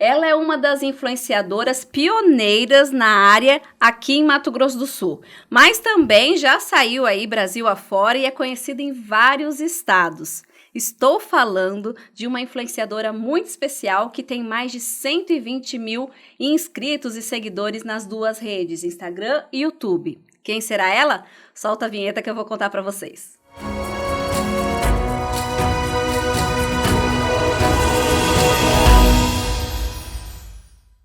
Ela é uma das influenciadoras pioneiras na área aqui em Mato Grosso do Sul, mas também já saiu aí Brasil afora e é conhecida em vários estados. Estou falando de uma influenciadora muito especial que tem mais de 120 mil inscritos e seguidores nas duas redes, Instagram e YouTube. Quem será ela? Solta a vinheta que eu vou contar para vocês.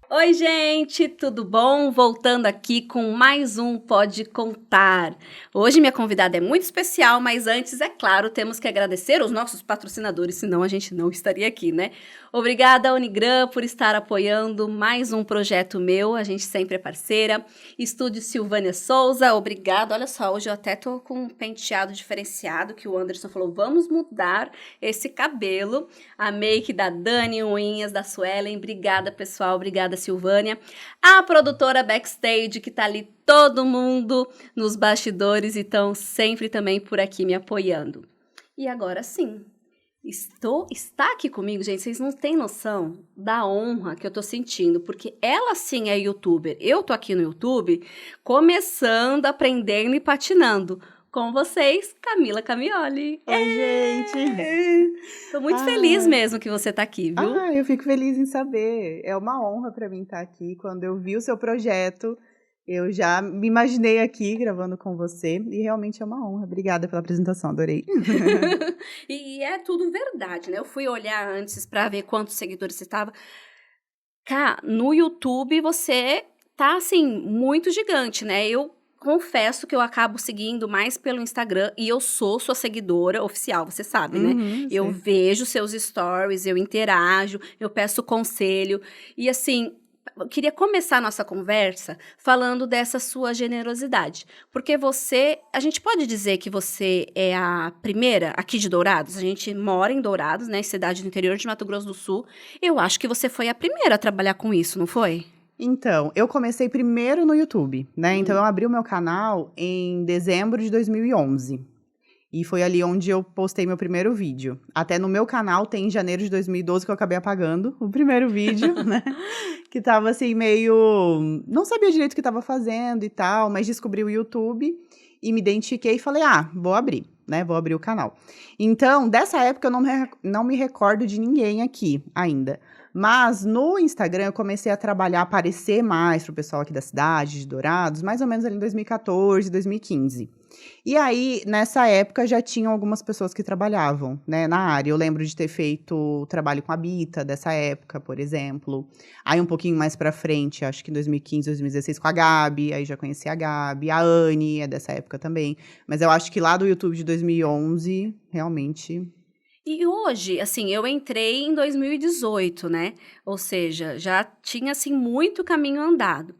Oi, gente, tudo bom? Voltando aqui com mais um Pode Contar. Hoje minha convidada é muito especial, mas antes, é claro, temos que agradecer os nossos patrocinadores, senão a gente não estaria aqui, né? Obrigada, Unigram, por estar apoiando mais um projeto meu, a gente sempre é parceira. Estúdio Silvânia Souza, obrigada. Olha só, hoje eu até tô com um penteado diferenciado, que o Anderson falou, vamos mudar esse cabelo. A make da Dani, unhas da Suelen, obrigada, pessoal, obrigada, Silvânia. A produtora Backstage, que tá ali todo mundo nos bastidores e estão sempre também por aqui me apoiando. E agora sim, está aqui comigo, gente, vocês não têm noção da honra que eu tô sentindo, porque ela sim é youtuber, eu tô aqui no YouTube começando, aprendendo e patinando. Com vocês, Camila Camioli. Oi, gente! Tô muito feliz mesmo que você tá aqui, viu? Eu fico feliz em saber. É uma honra para mim estar aqui. Quando eu vi o seu projeto, eu já me imaginei aqui gravando com você e realmente é uma honra. Obrigada pela apresentação, adorei. E é tudo verdade, né? Eu fui olhar antes para ver quantos seguidores você tava. Cá, no YouTube você tá, assim, muito gigante, né? Eu confesso que eu acabo seguindo mais pelo Instagram e eu sou sua seguidora oficial, você sabe, né? Eu vejo seus stories, eu interajo, eu peço conselho e assim, eu queria começar a nossa conversa falando dessa sua generosidade, porque a gente pode dizer que você é a primeira aqui de Dourados, a gente mora em Dourados, né, cidade do interior de Mato Grosso do Sul, eu acho que você foi a primeira a trabalhar com isso, não foi? Então, eu comecei primeiro no YouTube, né? Então, eu abri o meu canal em dezembro de 2011. E foi ali onde eu postei meu primeiro vídeo. Até no meu canal tem em janeiro de 2012 que eu acabei apagando o primeiro vídeo, né? Que tava assim meio... Não sabia direito o que tava fazendo e tal, mas descobri o YouTube e me identifiquei e falei, vou abrir, né? Vou abrir o canal. Então, dessa época eu não me recordo de ninguém aqui ainda. Mas no Instagram eu comecei a trabalhar, aparecer mais pro pessoal aqui da cidade, de Dourados, mais ou menos ali em 2014, 2015. E aí, nessa época, já tinham algumas pessoas que trabalhavam, né, na área. Eu lembro de ter feito trabalho com a Bita, dessa época, por exemplo. Aí, um pouquinho mais pra frente, acho que em 2015, 2016, com a Gabi. Aí, já conheci a Gabi. A Anne é dessa época também. Mas eu acho que lá do YouTube de 2011, realmente... E hoje, assim, eu entrei em 2018, né? Ou seja, já tinha, assim, muito caminho andado.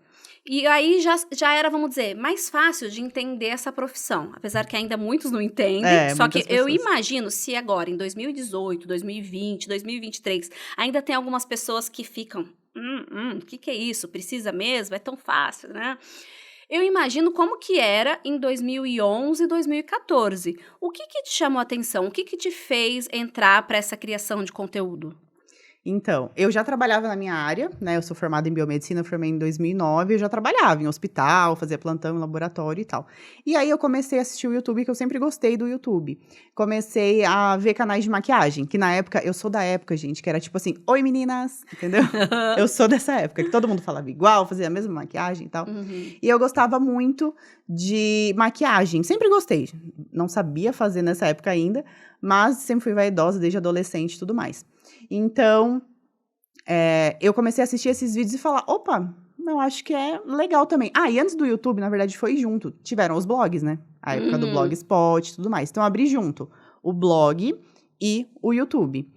E aí já era, vamos dizer, mais fácil de entender essa profissão. Apesar que ainda muitos não entendem. Só que eu imagino se agora, em 2018, 2020, 2023, ainda tem algumas pessoas que ficam... o que é isso? Precisa mesmo? É tão fácil, né? Eu imagino como que era em 2011, 2014. O que te chamou a atenção? O que te fez entrar para essa criação de conteúdo? Então, eu já trabalhava na minha área, né? Eu sou formada em biomedicina, eu formei em 2009, eu já trabalhava em hospital, fazia plantão em laboratório e tal. E aí eu comecei a assistir o YouTube, que eu sempre gostei do YouTube. Comecei a ver canais de maquiagem, que na época, eu sou da época, gente, que era tipo assim, oi meninas, entendeu? Eu sou dessa época, que todo mundo falava igual, fazia a mesma maquiagem e tal. E eu gostava muito de maquiagem, sempre gostei. Não sabia fazer nessa época ainda, mas sempre fui vaidosa desde adolescente e tudo mais. Então, eu comecei a assistir esses vídeos e falar, opa, eu acho que é legal também. E antes do YouTube, na verdade, foi junto. Tiveram os blogs, né? A época do Blogspot e tudo mais. Então, eu abri junto o blog e o YouTube.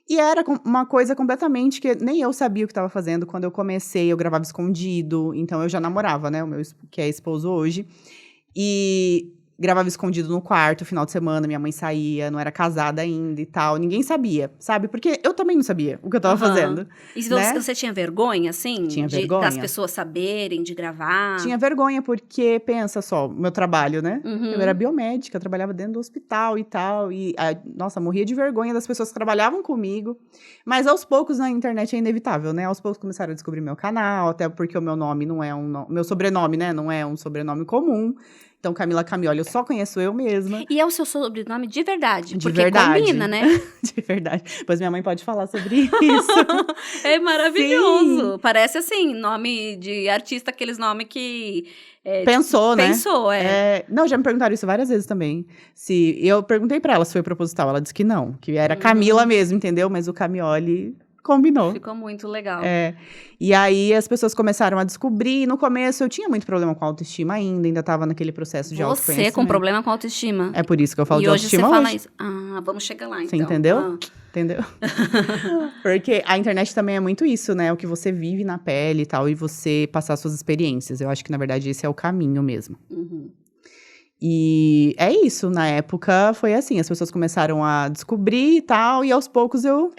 E era uma coisa completamente que nem eu sabia o que estava fazendo. Quando eu comecei, eu gravava escondido. Então, eu já namorava, né? O meu, que é esposo hoje. E Gravava escondido no quarto, final de semana, minha mãe saía, não era casada ainda e tal. Ninguém sabia, sabe? Porque eu também não sabia o que eu tava fazendo, E né? você tinha vergonha, assim, Tinha das vergonha. pessoas saberem, de gravar? Tinha vergonha, porque, pensa só, meu trabalho, né? Uhum. Eu era biomédica, eu trabalhava dentro do hospital e tal. E, nossa, morria de vergonha das pessoas que trabalhavam comigo. Mas aos poucos na internet é inevitável, né? Aos poucos começaram a descobrir meu canal, até porque o meu nome não é meu sobrenome, né? Não é um sobrenome comum. Então, Camila Camioli, eu só conheço eu mesma. E é o seu sobrenome de verdade, De porque verdade. combina, né? De verdade. Pois minha mãe pode falar sobre isso. É maravilhoso. Sim. Parece, assim, nome de artista, aqueles nomes que... Pensou, né? Pensou, Não, já me perguntaram isso várias vezes também. Eu perguntei pra ela se foi proposital, ela disse que não, que era Camila mesmo, entendeu? Mas o Camioli combinou. Ficou muito legal. E aí as pessoas começaram a descobrir. No começo eu tinha muito problema com autoestima ainda tava naquele processo de autoconhecimento. Você com problema com autoestima. É por isso que eu falo e de hoje autoestima você fala hoje. isso. Ah, vamos chegar lá, então. Você entendeu? Ah. Entendeu? Porque a internet também é muito isso, né? O que você vive na pele e tal, e você passar suas experiências. Eu acho que, na verdade, esse é o caminho mesmo. Uhum. E é isso, na época foi assim, as pessoas começaram a descobrir e tal, e aos poucos eu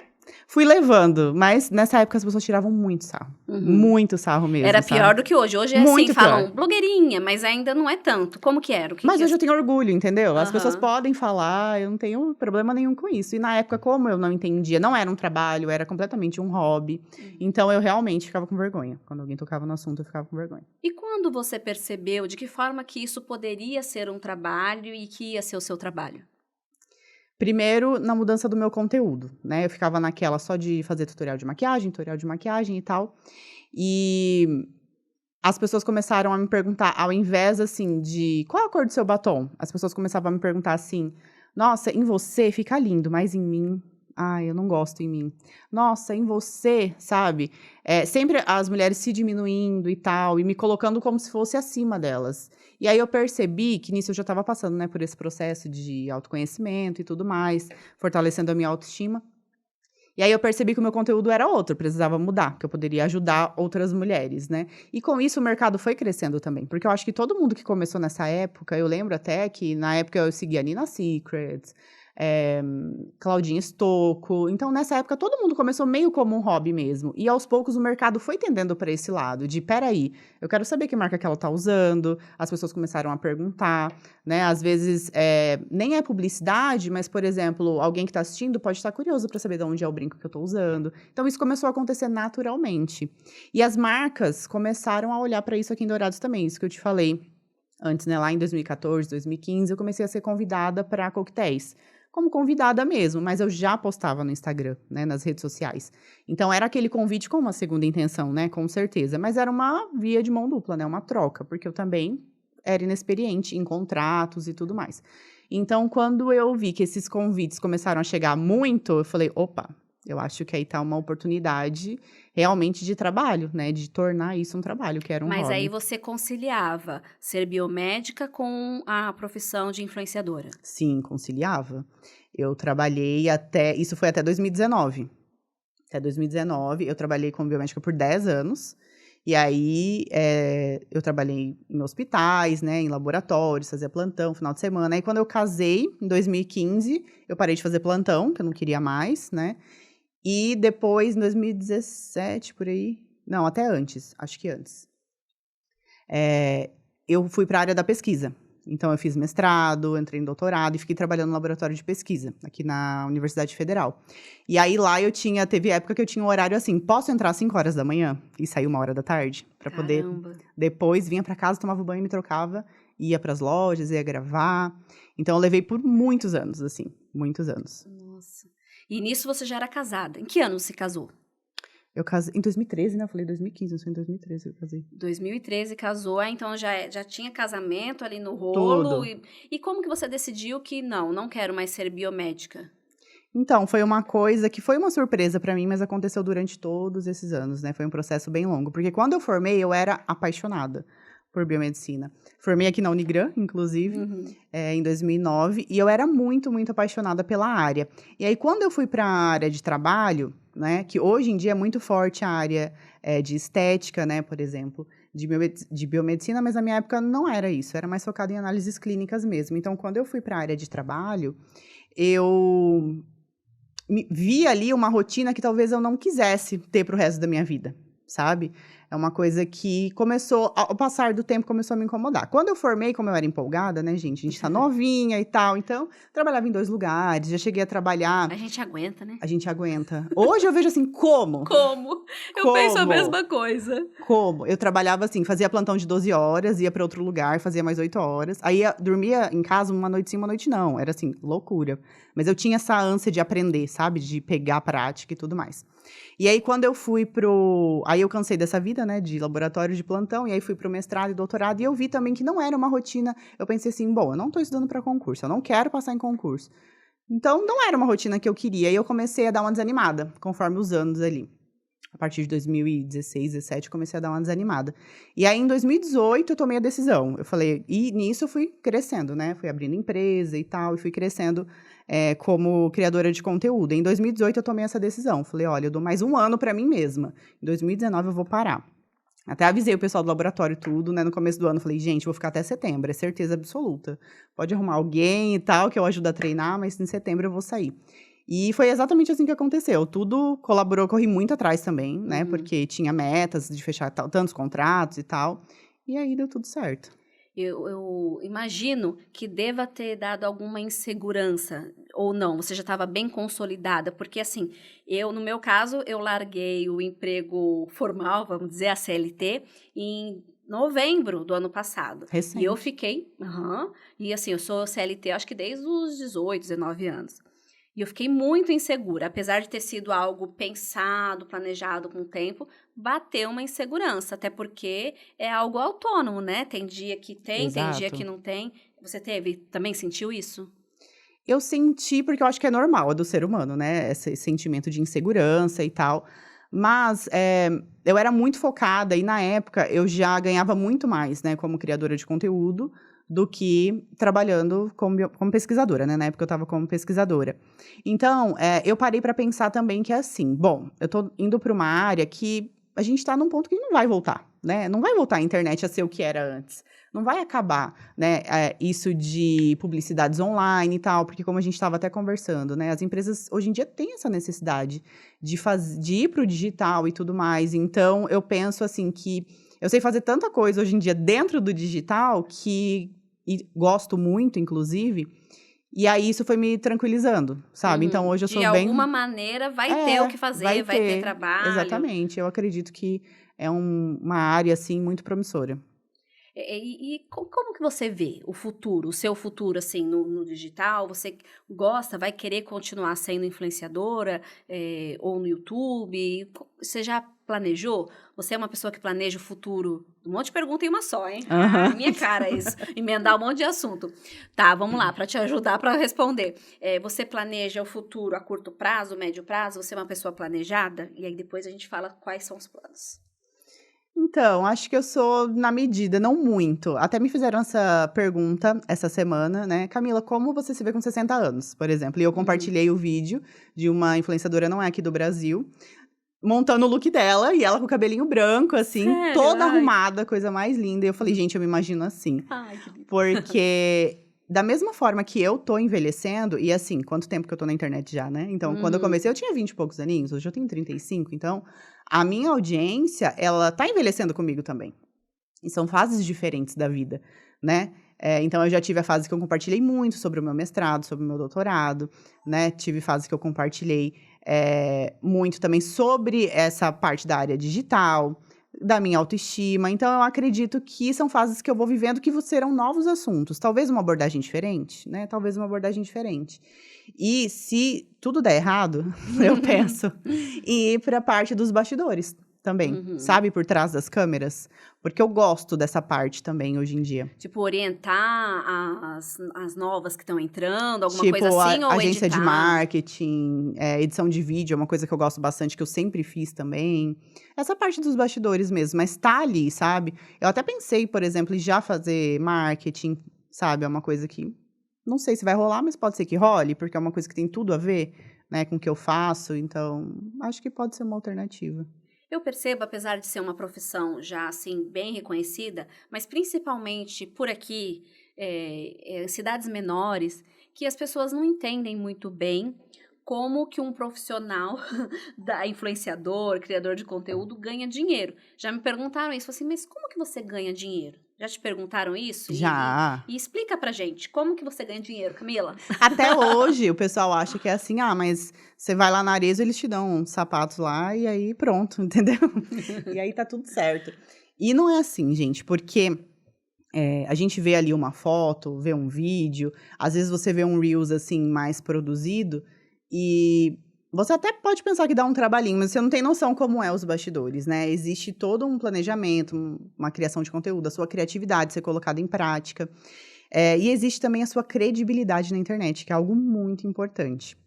fui levando. Mas nessa época as pessoas tiravam muito sarro. Muito sarro mesmo, Era sabe? pior do que hoje. Hoje é Muito assim, falam pior. blogueirinha, mas ainda não é tanto. Como que era? Mas hoje eu tenho orgulho, entendeu? As pessoas Aham. podem falar, eu não tenho problema nenhum com isso. E na época, como eu não entendia, não era um trabalho, era completamente um hobby. Então eu realmente ficava com vergonha. Quando alguém tocava no assunto, eu ficava com vergonha. E quando você percebeu de que forma que isso poderia ser um trabalho e que ia ser o seu trabalho? Primeiro, na mudança do meu conteúdo, né? Eu ficava naquela só de fazer tutorial de maquiagem e tal. E as pessoas começaram a me perguntar, ao invés, assim, de qual a cor do seu batom? As pessoas começavam a me perguntar assim, nossa, em você fica lindo, mas em mim, ai, eu não gosto em mim. Nossa, em você, sabe? Sempre as mulheres se diminuindo e tal, e me colocando como se fosse acima delas. E aí eu percebi que nisso eu já estava passando, né, por esse processo de autoconhecimento e tudo mais, fortalecendo a minha autoestima. E aí eu percebi que o meu conteúdo era outro, precisava mudar, que eu poderia ajudar outras mulheres, né? E com isso o mercado foi crescendo também, porque eu acho que todo mundo que começou nessa época, eu lembro até que na época eu seguia Nina Secret, Claudinha Stocco, então nessa época todo mundo começou meio como um hobby mesmo, e aos poucos o mercado foi tendendo para esse lado, de peraí, eu quero saber que marca que ela tá usando, as pessoas começaram a perguntar, né, às vezes nem é publicidade, mas por exemplo, alguém que tá assistindo pode estar curioso para saber de onde é o brinco que eu tô usando, então isso começou a acontecer naturalmente, e as marcas começaram a olhar para isso aqui em Dourados também, isso que eu te falei antes, né, lá em 2014, 2015, eu comecei a ser convidada para coquetéis, como convidada mesmo, mas eu já postava no Instagram, né, nas redes sociais. Então, era aquele convite com uma segunda intenção, né, com certeza. Mas era uma via de mão dupla, né, uma troca, porque eu também era inexperiente em contratos e tudo mais. Então, quando eu vi que esses convites começaram a chegar muito, eu falei, opa, eu acho que aí tá uma oportunidade realmente de trabalho, né, de tornar isso um trabalho, que era um hobby. Mas aí você conciliava ser biomédica com a profissão de influenciadora? Sim, conciliava. Eu trabalhei isso foi até 2019. Até 2019, eu trabalhei como biomédica por 10 anos. E aí, eu trabalhei em hospitais, né, em laboratórios, fazia plantão, final de semana. Aí, quando eu casei, em 2015, eu parei de fazer plantão, que eu não queria mais, né. E depois, em 2017, por aí... Não, até antes, acho que antes. Eu fui para a área da pesquisa. Então, eu fiz mestrado, entrei em doutorado e fiquei trabalhando no laboratório de pesquisa, aqui na Universidade Federal. E aí, lá teve época que eu tinha um horário assim, posso entrar às 5 horas da manhã e sair 1 hora da tarde? Para poder, depois, vinha para casa, tomava banho, me trocava, ia para as lojas, ia gravar. Então, eu levei por muitos anos, assim, muitos anos. Nossa. E nisso você já era casada. Em que ano você casou? Eu casei em 2013, né? Eu falei 2015, não foi em 2013 que eu casei. 2013 casou, então já tinha casamento ali no rolo. Tudo. E como que você decidiu que não quero mais ser biomédica? Então, foi uma coisa que foi uma surpresa para mim, mas aconteceu durante todos esses anos, né? Foi um processo bem longo. Porque quando eu formei, eu era apaixonada por biomedicina. Formei aqui na Unigran, inclusive, em 2009, e eu era muito, muito apaixonada pela área. E aí, quando eu fui para a área de trabalho, né, que hoje em dia é muito forte a área de estética, né, por exemplo, de biomedicina, mas na minha época não era isso, era mais focado em análises clínicas mesmo. Então, quando eu fui para a área de trabalho, eu vi ali uma rotina que talvez eu não quisesse ter para o resto da minha vida, sabe? É uma coisa que começou, ao passar do tempo, começou a me incomodar. Quando eu formei, como eu era empolgada, né, gente? A gente tá novinha e tal, então, trabalhava em 2 lugares, já cheguei a trabalhar. A gente aguenta, né? A gente aguenta. Hoje eu vejo assim, como? Como? Eu penso a mesma coisa. Como? Eu trabalhava assim, fazia plantão de 12 horas, ia para outro lugar, fazia mais 8 horas. Aí dormia em casa uma noite sim, uma noite não. Era assim, loucura. Mas eu tinha essa ânsia de aprender, sabe? De pegar a prática e tudo mais. E aí, quando eu fui Aí eu cansei dessa vida, né? De laboratório de plantão. E aí fui pro mestrado e doutorado. E eu vi também que não era uma rotina. Eu pensei assim, bom, eu não tô estudando para concurso. Eu não quero passar em concurso. Então, não era uma rotina que eu queria. E eu comecei a dar uma desanimada, conforme os anos ali. A partir de 2016, 2017, comecei a dar uma desanimada. E aí, em 2018, eu tomei a decisão. Eu falei, e nisso eu fui crescendo, né? Fui abrindo empresa e tal, e fui crescendo como criadora de conteúdo. Em 2018, eu tomei essa decisão. Falei, olha, eu dou mais um ano para mim mesma. Em 2019, eu vou parar. Até avisei o pessoal do laboratório tudo, né? No começo do ano, falei, gente, vou ficar até setembro, é certeza absoluta. Pode arrumar alguém e tal, que eu ajudo a treinar, mas em setembro eu vou sair. E foi exatamente assim que aconteceu. Tudo colaborou, corri muito atrás também, né? Porque tinha metas de fechar tantos contratos e tal. E aí deu tudo certo. Eu imagino que deva ter dado alguma insegurança, ou não, você já estava bem consolidada, porque assim, no meu caso, eu larguei o emprego formal, vamos dizer, a CLT, em novembro do ano passado. Recente. E eu fiquei, e assim, eu sou CLT acho que desde os 18, 19 anos. E eu fiquei muito insegura, apesar de ter sido algo pensado, planejado com o tempo, bateu uma insegurança, até porque é algo autônomo, né? Tem dia que tem dia que não tem. Você também sentiu isso? Eu senti, porque eu acho que é normal, é do ser humano, né? Esse sentimento de insegurança e tal. Mas eu era muito focada e, na época, eu já ganhava muito mais, né? Como criadora de conteúdo, do que trabalhando como pesquisadora, né? Na época eu estava como pesquisadora. Então, eu parei para pensar também que é assim, bom, eu tô indo para uma área que a gente está num ponto que não vai voltar, né? Não vai voltar a internet a ser o que era antes. Não vai acabar, né, isso de publicidades online e tal, porque como a gente estava até conversando, né, as empresas hoje em dia têm essa necessidade de ir para o digital e tudo mais. Então, eu penso assim que eu sei fazer tanta coisa hoje em dia dentro do digital e gosto muito, inclusive, e aí isso foi me tranquilizando, sabe? Então, hoje eu sou bem... De alguma maneira vai ter o que fazer, vai ter trabalho. Exatamente, eu acredito que é uma área, assim, muito promissora. E como que você vê o futuro, o seu futuro, assim, no digital? Você gosta, vai querer continuar sendo influenciadora ou no YouTube? Você já planejou? Você é uma pessoa que planeja o futuro? Um monte de pergunta em uma só, hein? Minha cara isso, emendar um monte de assunto. Tá, vamos lá, para te ajudar para responder. Você planeja o futuro a curto prazo, médio prazo? Você é uma pessoa planejada? E aí depois a gente fala quais são os planos. Então, acho que eu sou na medida, não muito. Até me fizeram essa pergunta essa semana, né? Camila, como você se vê com 60 anos, por exemplo? E eu compartilhei o vídeo de uma influenciadora, não é aqui do Brasil, montando o look dela, e ela com o cabelinho branco, assim, sério? toda arrumada, coisa mais linda. E eu falei, gente, eu me imagino assim. Ai, que lindo. Porque... Da mesma forma que eu tô envelhecendo, e assim, quanto tempo que eu tô na internet já, né? Então, quando eu comecei, eu tinha 20 e poucos aninhos, hoje eu tenho 35, então a minha audiência, ela tá envelhecendo comigo também. E são fases diferentes da vida, né? Então, eu já tive a fase que eu compartilhei muito sobre o meu mestrado, sobre o meu doutorado, né? Tive fase que eu compartilhei muito também sobre essa parte da área digital, da minha autoestima. Então, eu acredito que são fases que eu vou vivendo que serão novos assuntos. Talvez uma abordagem diferente, né? Talvez uma abordagem diferente. E se tudo der errado, eu penso em ir para a parte dos bastidores também, sabe? Por trás das câmeras. Porque eu gosto dessa parte também, hoje em dia. Tipo, orientar as novas que estão entrando, alguma tipo, coisa assim, ou agência editar? de marketing, edição de vídeo é uma coisa que eu gosto bastante, que eu sempre fiz também. Essa parte dos bastidores mesmo, mas tá ali, sabe? Eu até pensei, por exemplo, em já fazer marketing, sabe? É uma coisa que não sei se vai rolar, mas pode ser que role, porque é uma coisa que tem tudo a ver, né, com o que eu faço. Então, acho que pode ser uma alternativa. Eu percebo, apesar de ser uma profissão já assim bem reconhecida, mas principalmente por aqui, cidades menores, que as pessoas não entendem muito bem como que um profissional da influenciador, criador de conteúdo ganha dinheiro. Já me perguntaram isso, assim, mas como que você ganha dinheiro? Já te perguntaram isso? Já. E explica pra gente, como que você ganha dinheiro, Camila? Até hoje, o pessoal acha que é assim, mas você vai lá na Arezzo, eles te dão uns sapatos lá e aí pronto, entendeu? E aí tá tudo certo. E não é assim, gente, porque a gente vê ali uma foto, vê um vídeo, às vezes você vê um Reels, assim, mais produzido, e você até pode pensar que dá um trabalhinho, mas você não tem noção como é os bastidores, né? existe todo um planejamento, uma criação de conteúdo, a sua criatividade ser colocada em prática. E existe também a sua credibilidade na internet, que é algo muito importante.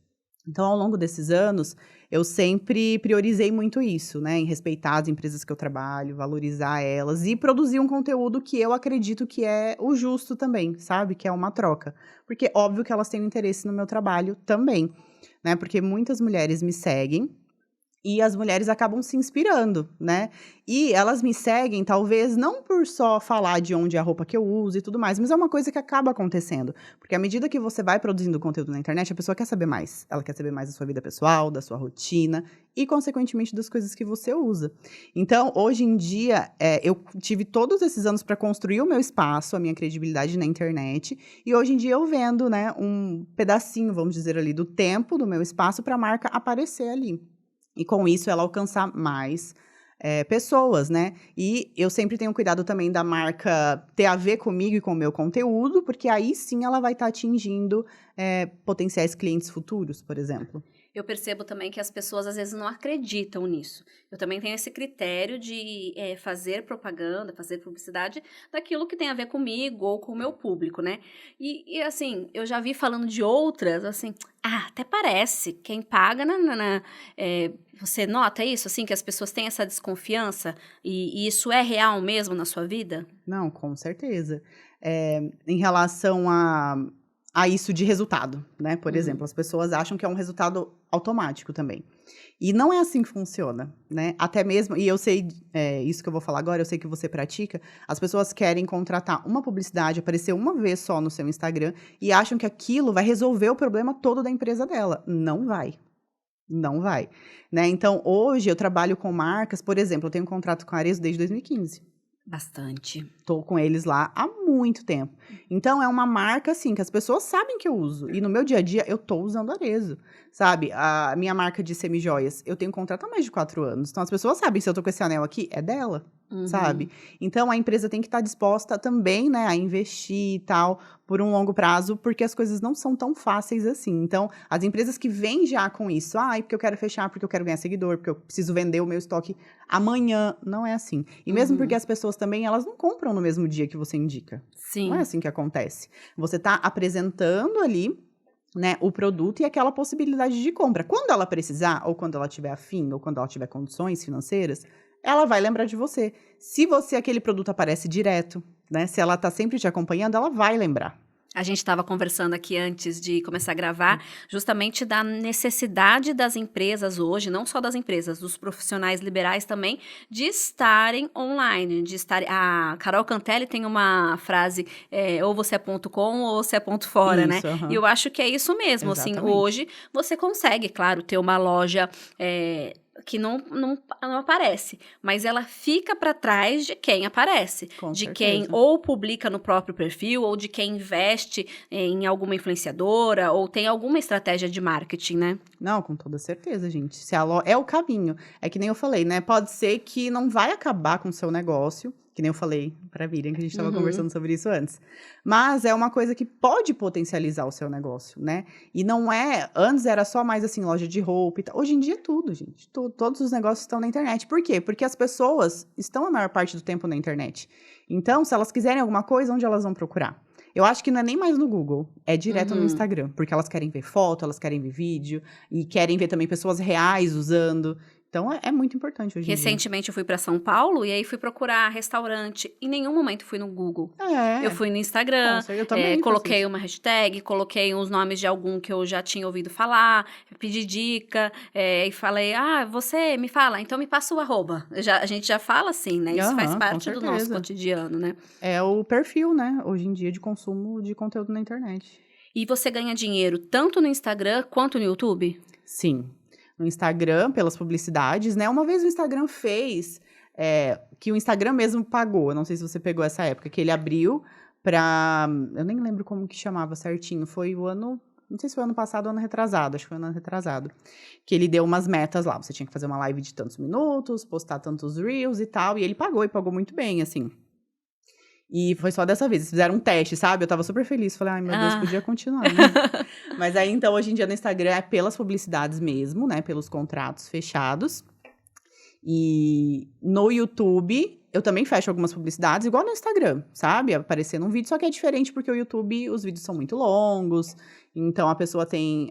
Então, ao longo desses anos, eu sempre priorizei muito isso, né? Em respeitar as empresas que eu trabalho, valorizar elas e produzir um conteúdo que eu acredito que é o justo também, sabe? Que é uma troca. Porque, óbvio que elas têm um interesse no meu trabalho também, né? Porque muitas mulheres me seguem e as mulheres acabam se inspirando, né? E elas me seguem, talvez, não por só falar de onde é a roupa que eu uso e tudo mais, mas é uma coisa que acaba acontecendo. Porque à medida que você vai produzindo conteúdo na internet, a pessoa quer saber mais. Ela quer saber mais da sua vida pessoal, da sua rotina e, consequentemente, das coisas que você usa. Então, hoje em dia, eu tive todos esses anos para construir o meu espaço, a minha credibilidade na internet. E hoje em dia eu vendo, né, um pedacinho, vamos dizer ali, do tempo do meu espaço para a marca aparecer ali. E com isso ela alcançar mais pessoas, né? E eu sempre tenho cuidado também da marca ter a ver comigo e com o meu conteúdo, porque aí sim ela vai estar atingindo potenciais clientes futuros, por exemplo. Eu percebo também que as pessoas às vezes não acreditam nisso. Eu também tenho esse critério de fazer propaganda, fazer publicidade daquilo que tem a ver comigo ou com o meu público, né? E assim, eu já vi falando de outras, assim, até parece, quem paga, você nota isso, assim, que as pessoas têm essa desconfiança e isso é real mesmo na sua vida? Não, com certeza. Em relação a isso de resultado, né? Por exemplo, as pessoas acham que é um resultado automático também. E não é assim que funciona, né? Até mesmo, e eu sei, isso que eu vou falar agora, eu sei que você pratica, as pessoas querem contratar uma publicidade, aparecer uma vez só no seu Instagram e acham que aquilo vai resolver o problema todo da empresa dela. Não vai. Não vai, né? Então, hoje eu trabalho com marcas, por exemplo, eu tenho um contrato com a Arezzo desde 2015. Bastante. Tô com eles lá há muito tempo. Então, é uma marca, assim, que as pessoas sabem que eu uso. E no meu dia a dia, eu tô usando Arezzo, sabe? A minha marca de semijoias, eu tenho contrato há mais de 4 anos. Então, as pessoas sabem, se eu tô com esse anel aqui, é dela, sabe? Então, a empresa tem que estar disposta também, né, a investir e tal, por um longo prazo, porque as coisas não são tão fáceis assim. Então, as empresas que vêm já com isso, porque eu quero fechar, porque eu quero ganhar seguidor, porque eu preciso vender o meu estoque amanhã, não é assim. E mesmo porque as pessoas também, elas não compram no mesmo dia que você indica. Sim. Não é assim que acontece. Você está apresentando ali, né, o produto e aquela possibilidade de compra. Quando ela precisar, ou quando ela tiver afim, ou quando ela tiver condições financeiras, ela vai lembrar de você. Se aquele produto aparece direto, né, se ela está sempre te acompanhando, ela vai lembrar. A gente estava conversando aqui antes de começar a gravar, justamente da necessidade das empresas hoje, não só das empresas, dos profissionais liberais também, de estarem online, de estarem... A Carol Cantelli tem uma frase, ou você é ponto .com ou você é ponto .fora, né? E eu acho que é isso mesmo, Exatamente. assim, hoje você consegue, claro, ter uma loja... que não aparece, mas ela fica para trás de quem aparece, Com de certeza. quem ou publica no próprio perfil, ou de quem investe em alguma influenciadora, ou tem alguma estratégia de marketing, né? Não, com toda certeza, gente. Se é o caminho. É que nem eu falei, né? Pode ser que não vai acabar com o seu negócio, que nem eu falei pra Miriam, que a gente estava conversando sobre isso antes. Mas é uma coisa que pode potencializar o seu negócio, né? E não antes era só mais assim, loja de roupa e tal. Hoje em dia é tudo, gente. Todos os negócios estão na internet. Por quê? Porque as pessoas estão a maior parte do tempo na internet. Então, se elas quiserem alguma coisa, onde elas vão procurar? Eu acho que não é nem mais no Google, é direto no Instagram. Porque elas querem ver foto, elas querem ver vídeo, e querem ver também pessoas reais usando. Então, é muito importante hoje em dia. Recentemente eu fui para São Paulo e aí fui procurar restaurante. Em nenhum momento fui no Google. Eu fui no Instagram, eu também coloquei uma hashtag, coloquei os nomes de algum que eu já tinha ouvido falar, pedi dica, e falei, você me fala, então me passa o @. A gente já fala assim, né? Isso faz parte do nosso cotidiano, né? É o perfil, né? Hoje em dia, de consumo de conteúdo na internet. E você ganha dinheiro tanto no Instagram quanto no YouTube? Sim. No Instagram, pelas publicidades, né? Uma vez o Instagram fez, que o Instagram mesmo pagou, eu não sei se você pegou essa época, que ele abriu pra... Eu nem lembro como que chamava certinho, foi o ano... Não sei se foi ano passado ou ano retrasado, acho que foi ano retrasado. Que ele deu umas metas lá, você tinha que fazer uma live de tantos minutos, postar tantos reels e tal, e ele pagou muito bem, assim. E foi só dessa vez, eles fizeram um teste, sabe? Eu tava super feliz, falei, ai meu Deus, podia continuar, né? Mas aí, então, hoje em dia no Instagram é pelas publicidades mesmo, né? Pelos contratos fechados. E no YouTube, eu também fecho algumas publicidades, igual no Instagram, sabe? Aparecendo um vídeo, só que é diferente porque o YouTube, os vídeos são muito longos, então a pessoa tem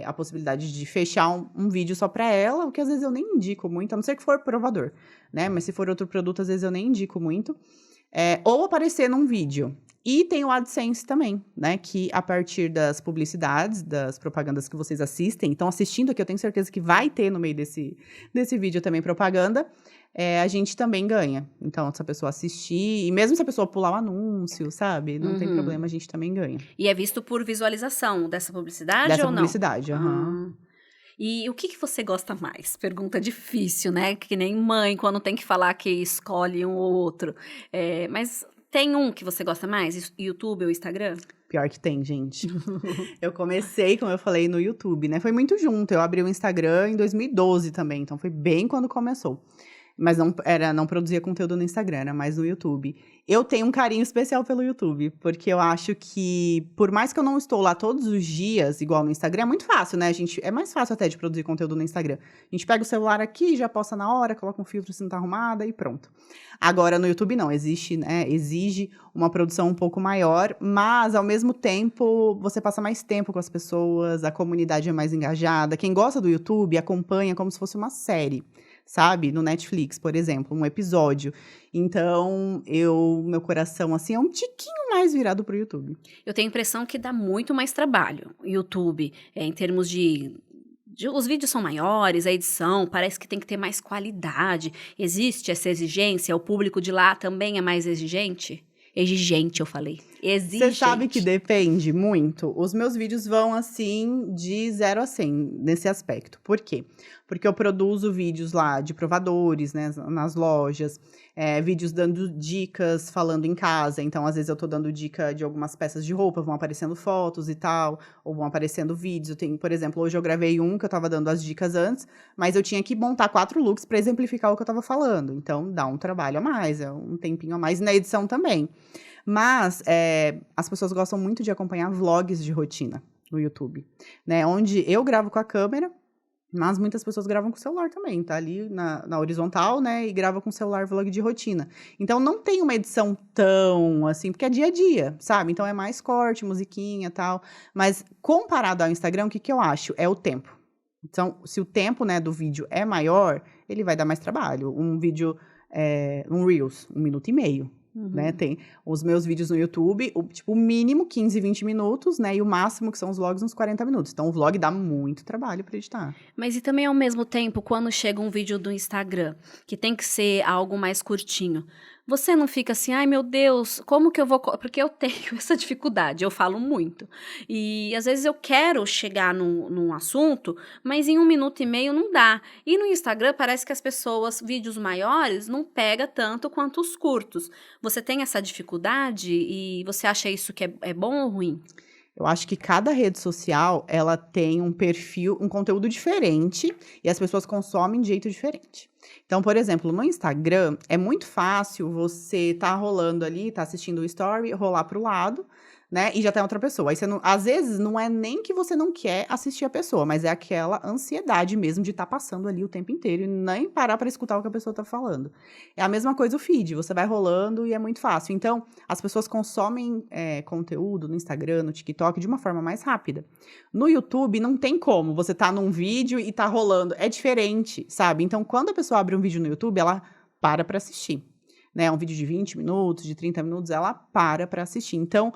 a possibilidade de fechar um vídeo só pra ela, o que às vezes eu nem indico muito, a não ser que for provador, né? Mas se for outro produto, às vezes eu nem indico muito. Ou aparecer num vídeo. E tem o AdSense também, né? Que a partir das publicidades, das propagandas que vocês assistem, estão assistindo aqui, eu tenho certeza que vai ter no meio desse vídeo também propaganda, a gente também ganha. Então, se a pessoa assistir, e mesmo se a pessoa pular o anúncio, sabe? Não tem problema, a gente também ganha. E é visto por visualização dessa publicidade ou não? Dessa publicidade, aham. E o que você gosta mais? Pergunta difícil, né? Que nem mãe, quando tem que falar que escolhe um ou outro. Mas tem um que você gosta mais? YouTube ou Instagram? Pior que tem, gente. Eu comecei, como eu falei, no YouTube, né? Foi muito junto. Eu abri o Instagram em 2012 também, então foi bem quando começou. Mas não produzia conteúdo no Instagram, era mais no YouTube. Eu tenho um carinho especial pelo YouTube, porque eu acho que, por mais que eu não estou lá todos os dias, igual no Instagram, é muito fácil, né? É mais fácil até de produzir conteúdo no Instagram. A gente pega o celular aqui, já posta na hora, coloca um filtro se não tá arrumada e pronto. Agora, no YouTube não, exige uma produção um pouco maior, mas, ao mesmo tempo, você passa mais tempo com as pessoas, a comunidade é mais engajada. Quem gosta do YouTube acompanha como se fosse uma série. Sabe? No Netflix, por exemplo, um episódio. Então, meu coração, assim, é um tiquinho mais virado pro YouTube. Eu tenho a impressão que dá muito mais trabalho, YouTube, em termos de os vídeos são maiores, a edição parece que tem que ter mais qualidade. Existe essa exigência? O público de lá também é mais exigente? Exigente, eu falei. Exigente. Você sabe que depende muito? Os meus vídeos vão, assim, de 0 a 100 nesse aspecto. Por quê? Porque eu produzo vídeos lá de provadores, né, nas lojas, vídeos dando dicas, falando em casa. Então, às vezes, eu tô dando dica de algumas peças de roupa, vão aparecendo fotos e tal, ou vão aparecendo vídeos. Eu tenho, por exemplo, hoje eu gravei um que eu tava dando as dicas antes, mas eu tinha que montar 4 looks pra exemplificar o que eu tava falando. Então, dá um trabalho a mais, um tempinho a mais, e na edição também. Mas as pessoas gostam muito de acompanhar vlogs de rotina no YouTube, né? Onde eu gravo com a câmera, mas muitas pessoas gravam com o celular também, tá ali na horizontal, né? E grava com o celular vlog de rotina. Então, não tem uma edição tão, assim, porque é dia a dia, sabe? Então, é mais corte, musiquinha e tal. Mas, comparado ao Instagram, o que eu acho? É o tempo. Então, se o tempo, né, do vídeo é maior, ele vai dar mais trabalho. Um vídeo, um Reels, 1 minuto e meio. Né? Tem os meus vídeos no YouTube, o mínimo 15, 20 minutos, né? E o máximo, que são os vlogs, uns 40 minutos. Então, o vlog dá muito trabalho pra editar. Mas e também, ao mesmo tempo, quando chega um vídeo do Instagram, que tem que ser algo mais curtinho, você não fica assim, ai meu Deus, como que eu vou... Porque eu tenho essa dificuldade, eu falo muito. E às vezes eu quero chegar num assunto, mas em 1 minuto e meio não dá. E no Instagram parece que as pessoas, vídeos maiores, não pega tanto quanto os curtos. Você tem essa dificuldade e você acha isso que é bom ou ruim? Eu acho que cada rede social, ela tem um perfil, um conteúdo diferente e as pessoas consomem de jeito diferente. Então, por exemplo, no Instagram, é muito fácil você tá rolando ali, tá assistindo o story, rolar pro lado, né? E já tem outra pessoa. Aí você não, às vezes não é nem que você não quer assistir a pessoa, mas é aquela ansiedade mesmo de estar passando ali o tempo inteiro e nem parar para escutar o que a pessoa tá falando. É a mesma coisa o feed, você vai rolando e é muito fácil. Então, as pessoas consomem conteúdo no Instagram, no TikTok de uma forma mais rápida. No YouTube não tem como, você tá num vídeo e tá rolando, é diferente, sabe? Então, quando a pessoa abre um vídeo no YouTube, ela para assistir. Né, um vídeo de 20 minutos, de 30 minutos, ela para assistir. Então,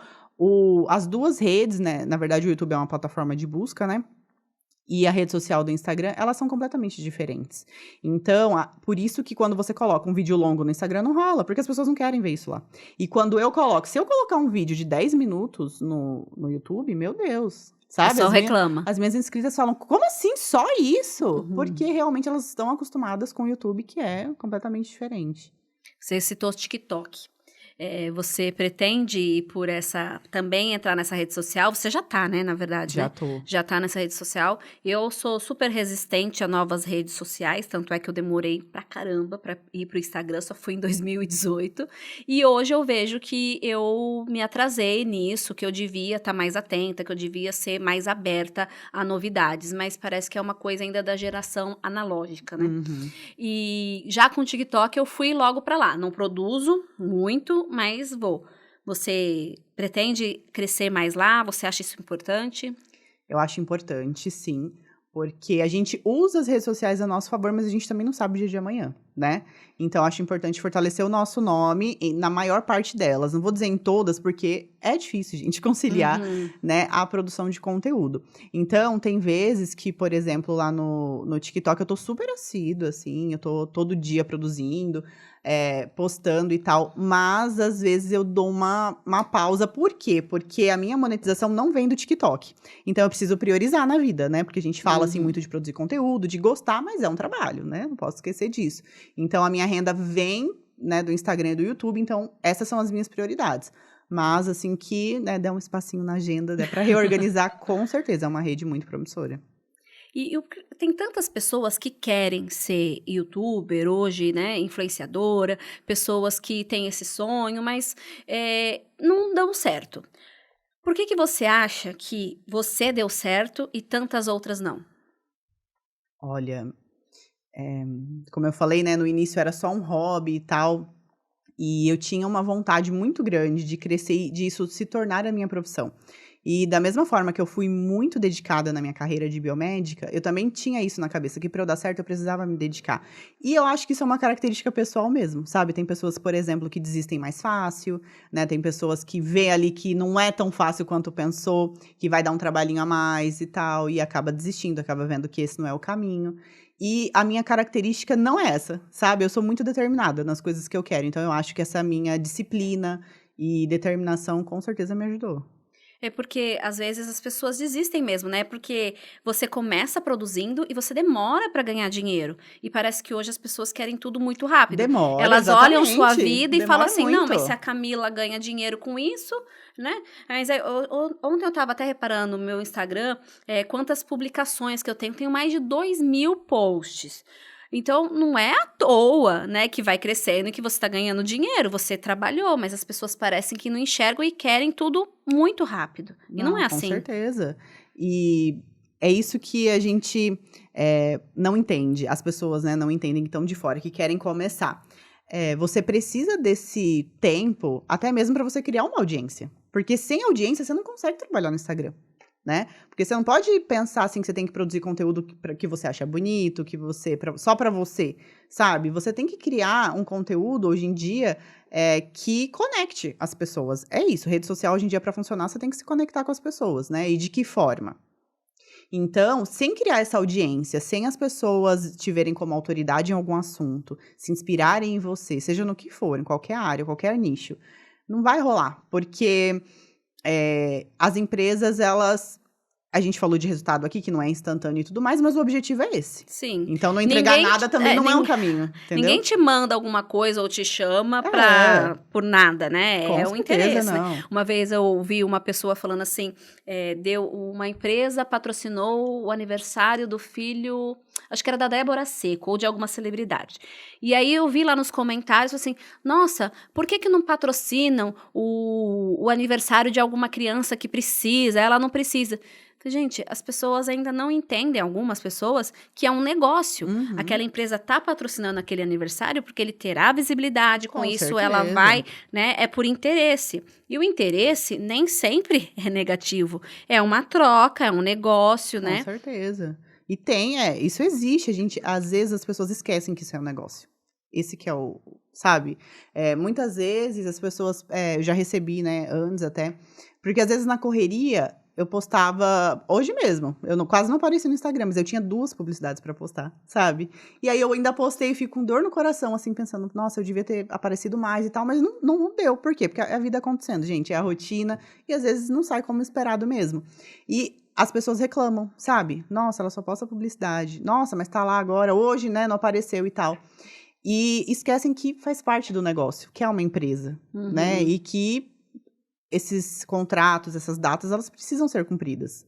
as duas redes, né? Na verdade, o YouTube é uma plataforma de busca, né? E a rede social do Instagram, elas são completamente diferentes. Então, por isso que quando você coloca um vídeo longo no Instagram, não rola, porque as pessoas não querem ver isso lá. E quando eu coloco, se eu colocar um vídeo de 10 minutos no YouTube, meu Deus, sabe? O pessoal reclama. As minhas inscritas falam, como assim, só isso? Porque realmente elas estão acostumadas com o YouTube, que é completamente diferente. Você citou o TikTok. Você pretende ir por também entrar nessa rede social? Você já tá, né, na verdade, Já né? tô. Já tá nessa rede social. Eu sou super resistente a novas redes sociais, tanto é que eu demorei pra caramba pra ir pro Instagram, só fui em 2018. E hoje eu vejo que eu me atrasei nisso, que eu devia estar mais atenta, que eu devia ser mais aberta a novidades, mas parece que é uma coisa ainda da geração analógica, né? Uhum. E já com o TikTok eu fui logo pra lá. Não produzo muito, mas vou. Você pretende crescer mais lá? Você acha isso importante? Eu acho importante, sim, porque a gente usa as redes sociais a nosso favor, mas a gente também não sabe o dia de amanhã, né? Então, acho importante fortalecer o nosso nome na maior parte delas. Não vou dizer em todas, porque é difícil, gente, conciliar, né, a produção de conteúdo. Então, tem vezes que, por exemplo, lá no TikTok, eu tô super assídua, assim, eu tô todo dia produzindo, postando e tal, mas às vezes eu dou uma pausa. Por quê? Porque a minha monetização não vem do TikTok. Então, eu preciso priorizar na vida, né? Porque a gente fala, assim, muito de produzir conteúdo, de gostar, mas é um trabalho, né? Não posso esquecer disso. Então, a minha renda vem, né, do Instagram e do YouTube, então essas são as minhas prioridades. Mas, assim, que, né, der um espacinho na agenda, der pra reorganizar, com certeza, é uma rede muito promissora. E tem tantas pessoas que querem ser youtuber hoje, né, influenciadora, pessoas que têm esse sonho, mas não dão certo. Por que você acha que você deu certo e tantas outras não? Olha, como eu falei, né, no início era só um hobby e tal, e eu tinha uma vontade muito grande de crescer e disso se tornar a minha profissão. E da mesma forma que eu fui muito dedicada na minha carreira de biomédica, eu também tinha isso na cabeça, que para eu dar certo eu precisava me dedicar. E eu acho que isso é uma característica pessoal mesmo, sabe? Tem pessoas, por exemplo, que desistem mais fácil, né? Tem pessoas que vê ali que não é tão fácil quanto pensou, que vai dar um trabalhinho a mais e tal, e acaba desistindo, acaba vendo que esse não é o caminho. E a minha característica não é essa, sabe? Eu sou muito determinada nas coisas que eu quero, então eu acho que essa minha disciplina e determinação com certeza me ajudou. É porque, às vezes, as pessoas desistem mesmo, né? Porque você começa produzindo e você demora pra ganhar dinheiro. E parece que hoje as pessoas querem tudo muito rápido. Demora, Elas olham sua exatamente. vida e Demora falam assim, não, muito. mas se a Camila ganha dinheiro com isso, né? Mas ontem eu tava até reparando no meu Instagram, quantas publicações que eu tenho. Tenho mais de 2.000 posts. Então, não é à toa, né, que vai crescendo e que você tá ganhando dinheiro. Você trabalhou, mas as pessoas parecem que não enxergam e querem tudo muito rápido. E não é assim. Com certeza. E é isso que a gente não entende. As pessoas, né, não entendem que estão de fora, que querem começar. Você precisa desse tempo, até mesmo para você criar uma audiência. Porque sem audiência, você não consegue trabalhar no Instagram. Né? Porque você não pode pensar assim que você tem que produzir conteúdo que você acha bonito, só para você, sabe? Você tem que criar um conteúdo hoje em dia que conecte as pessoas. É isso, rede social hoje em dia para funcionar, você tem que se conectar com as pessoas, né? E de que forma? Então, sem criar essa audiência, sem as pessoas te verem como autoridade em algum assunto, se inspirarem em você, seja no que for, em qualquer área, qualquer nicho, não vai rolar, porque as empresas, a gente falou de resultado aqui, que não é instantâneo e tudo mais, mas o objetivo é esse. Sim. Então, não entregar nada também não é um caminho, entendeu? Ninguém te manda alguma coisa ou te chama por nada, né? Com o interesse. não. Né? Uma vez eu ouvi uma pessoa falando assim, uma empresa patrocinou o aniversário do filho... acho que era da Débora Seco, ou de alguma celebridade. E aí eu vi lá nos comentários, assim, nossa, por que não patrocinam o aniversário de alguma criança que precisa? Ela não precisa. Gente, as pessoas ainda não entendem, algumas pessoas, que é um negócio. Uhum. Aquela empresa está patrocinando aquele aniversário porque ele terá visibilidade, com isso certeza. ela vai, né? É por interesse. E o interesse nem sempre é negativo. É uma troca, é um negócio, né? Com certeza. E isso existe. Às vezes as pessoas esquecem que isso é um negócio. Esse que é o, sabe? Muitas vezes as pessoas, eu já recebi, né, antes até, porque às vezes na correria eu postava, hoje mesmo, quase não apareci no Instagram, mas eu tinha 2 publicidades pra postar, sabe? E aí eu ainda postei e fico com dor no coração, assim, pensando, nossa, eu devia ter aparecido mais e tal, mas não deu. Por quê? Porque é a vida acontecendo, gente, é a rotina, e às vezes não sai como esperado mesmo. E as pessoas reclamam, sabe? Nossa, ela só posta publicidade. Nossa, mas tá lá agora, hoje, né, não apareceu e tal. E esquecem que faz parte do negócio, que é uma empresa, né? E que esses contratos, essas datas, elas precisam ser cumpridas.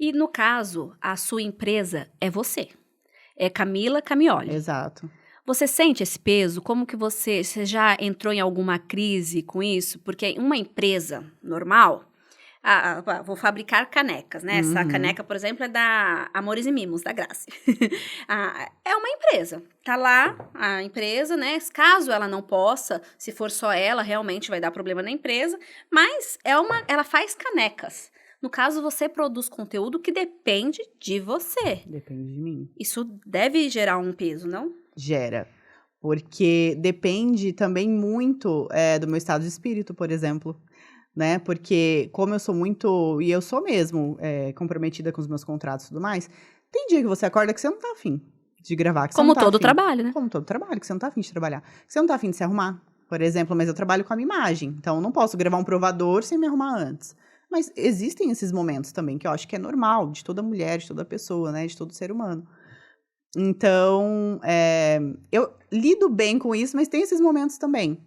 E no caso, a sua empresa é você. É Camila Camioli. Exato. Você sente esse peso? Como que você já entrou em alguma crise com isso? Porque uma empresa normal, vou fabricar canecas, né? Essa caneca, por exemplo, é da Amores e Mimos, da Grace. É uma empresa. Tá lá a empresa, né? Caso ela não possa, se for só ela, realmente vai dar problema na empresa. Mas ela faz canecas. No caso, você produz conteúdo que depende de você. Depende de mim. Isso deve gerar um peso, não? Gera. Porque depende também muito do meu estado de espírito, por exemplo. Né? Porque como eu sou muito, e eu sou mesmo comprometida com os meus contratos e tudo mais, tem dia que você acorda que você não tá afim de gravar. Que Como você não tá todo afim. trabalho, né? Como todo trabalho, que você não tá afim de trabalhar. Que você não tá afim de se arrumar, por exemplo, mas eu trabalho com a minha imagem, então eu não posso gravar um provador sem me arrumar antes. Mas existem esses momentos também, que eu acho que é normal, de toda mulher, de toda pessoa, né? De todo ser humano. Então, eu lido bem com isso, mas tem esses momentos também.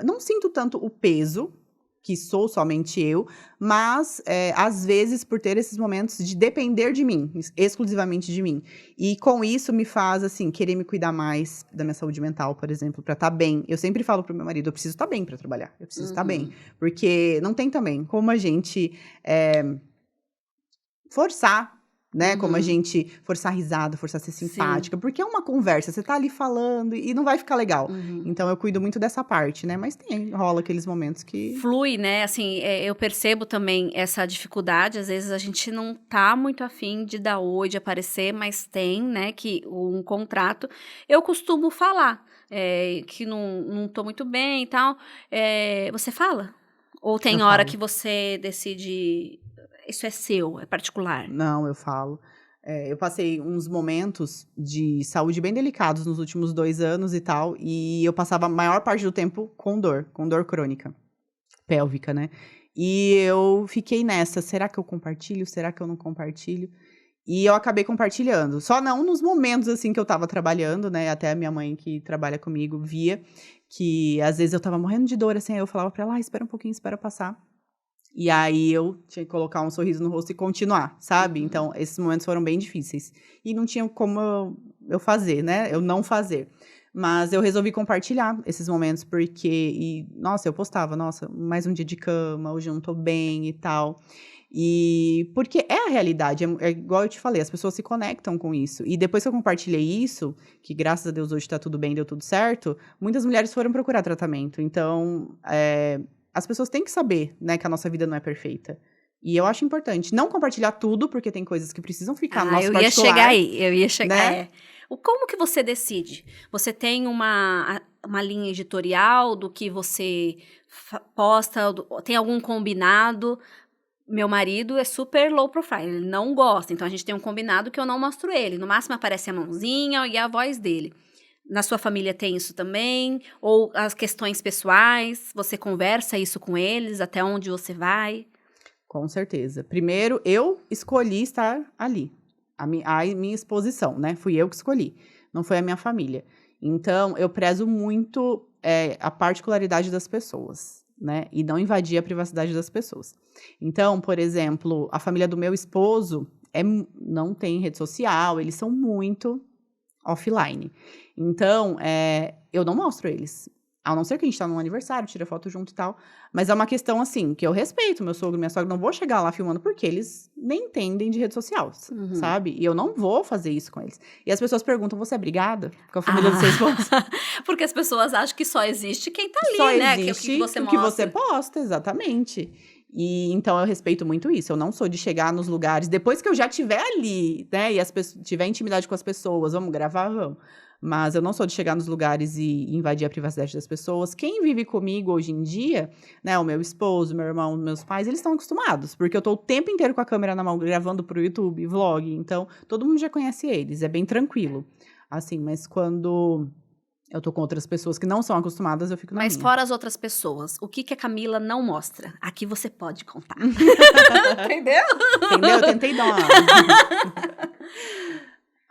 Não sinto tanto o peso, que sou somente eu, mas às vezes por ter esses momentos de depender de mim, exclusivamente de mim. E com isso me faz, assim, querer me cuidar mais da minha saúde mental, por exemplo, pra estar bem. Eu sempre falo pro meu marido, eu preciso estar bem pra trabalhar, eu preciso estar bem. Porque não tem também como a gente forçar, né? Como a gente forçar a risada, forçar a ser simpática. Porque é uma conversa, você tá ali falando e não vai ficar legal. Então, eu cuido muito dessa parte, né? Mas rola aqueles momentos que... Flui, né? Assim, eu percebo também essa dificuldade. Às vezes, a gente não tá muito afim de dar oi, de aparecer, mas tem, né? Que um contrato. Eu costumo falar que não tô muito bem e tal. Você fala? Ou tem Eu hora falo. que você decide... Isso é seu, é particular? Não, eu falo. Eu passei uns momentos de saúde bem delicados nos últimos 2 anos e tal, e eu passava a maior parte do tempo com dor crônica, pélvica, né? E eu fiquei nessa, será que eu compartilho? Será que eu não compartilho? E eu acabei compartilhando, só não nos momentos, assim, que eu tava trabalhando, né? Até a minha mãe, que trabalha comigo, via que às vezes eu tava morrendo de dor, assim, aí eu falava pra ela, espera um pouquinho, espera passar. E aí, eu tinha que colocar um sorriso no rosto e continuar, sabe? Então, esses momentos foram bem difíceis. E não tinha como eu fazer, né? Eu não fazer. Mas eu resolvi compartilhar esses momentos, porque... nossa, eu postava, nossa, mais um dia de cama, hoje eu não tô bem e tal. E porque é a realidade, é igual eu te falei, as pessoas se conectam com isso. E depois que eu compartilhei isso, que graças a Deus hoje tá tudo bem, deu tudo certo, muitas mulheres foram procurar tratamento. Então, as pessoas têm que saber, né, que a nossa vida não é perfeita. E eu acho importante não compartilhar tudo, porque tem coisas que precisam ficar no nosso particular. Eu ia chegar aí. Né? Como que você decide? Você tem uma linha editorial do que você posta? Tem algum combinado? Meu marido é super low profile, ele não gosta. Então, a gente tem um combinado que eu não mostro ele. No máximo, aparece a mãozinha e a voz dele. Na sua família tem isso também? Ou as questões pessoais? Você conversa isso com eles? Até onde você vai? Com certeza. Primeiro, eu escolhi estar ali. A minha exposição, né? Fui eu que escolhi. Não foi a minha família. Então, eu prezo muito a particularidade das pessoas, né? E não invadir a privacidade das pessoas. Então, por exemplo, a família do meu esposo... não tem rede social, eles são muito offline. Então, eu não mostro eles. A não ser que a gente tá num aniversário, tira foto junto e tal. Mas é uma questão, assim, que eu respeito meu sogro e minha sogra. Não vou chegar lá filmando porque eles nem entendem de rede social, sabe? E eu não vou fazer isso com eles. E as pessoas perguntam, você é brigada com a família do seu esposo? Porque as pessoas acham que só existe quem tá ali, Só né? existe Que você o mostra. que você posta, exatamente. E então eu respeito muito isso. Eu não sou de chegar nos lugares depois que eu já estiver ali, né? E tiver intimidade com as pessoas, vamos gravar, vamos. Mas eu não sou de chegar nos lugares e invadir a privacidade das pessoas. Quem vive comigo hoje em dia, né? O meu esposo, meu irmão, meus pais, eles estão acostumados. Porque eu tô o tempo inteiro com a câmera na mão, gravando pro YouTube, vlog. Então, todo mundo já conhece eles. É bem tranquilo. Assim, mas quando eu tô com outras pessoas que não são acostumadas, eu fico na Mas minha. fora as outras pessoas, o que a Camila não mostra? Aqui você pode contar. Entendeu? Entendeu? Eu tentei dar uma...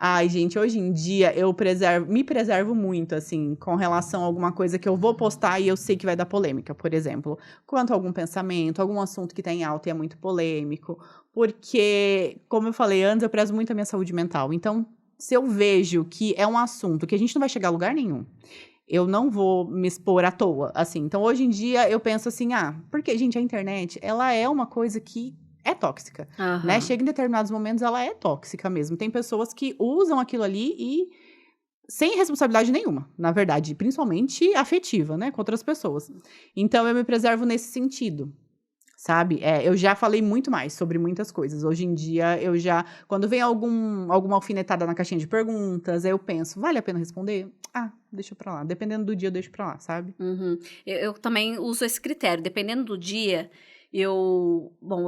Ai, gente, hoje em dia eu me preservo muito, assim, com relação a alguma coisa que eu vou postar e eu sei que vai dar polêmica, por exemplo. Quanto a algum pensamento, algum assunto que tá em alta e é muito polêmico. Porque, como eu falei antes, eu prezo muito a minha saúde mental. Então, se eu vejo que é um assunto que a gente não vai chegar a lugar nenhum, eu não vou me expor à toa, assim. Então, hoje em dia, eu penso assim, porque, gente, a internet, ela é uma coisa que é tóxica, né? Chega em determinados momentos, ela é tóxica mesmo. Tem pessoas que usam aquilo ali e sem responsabilidade nenhuma, na verdade, principalmente afetiva, né, com outras pessoas. Então, eu me preservo nesse sentido, sabe? Eu já falei muito mais sobre muitas coisas. Hoje em dia, quando vem alguma alfinetada na caixinha de perguntas, eu penso, vale a pena responder? Deixa pra lá. Dependendo do dia, eu deixo pra lá, sabe? Eu também uso esse critério. Dependendo do dia,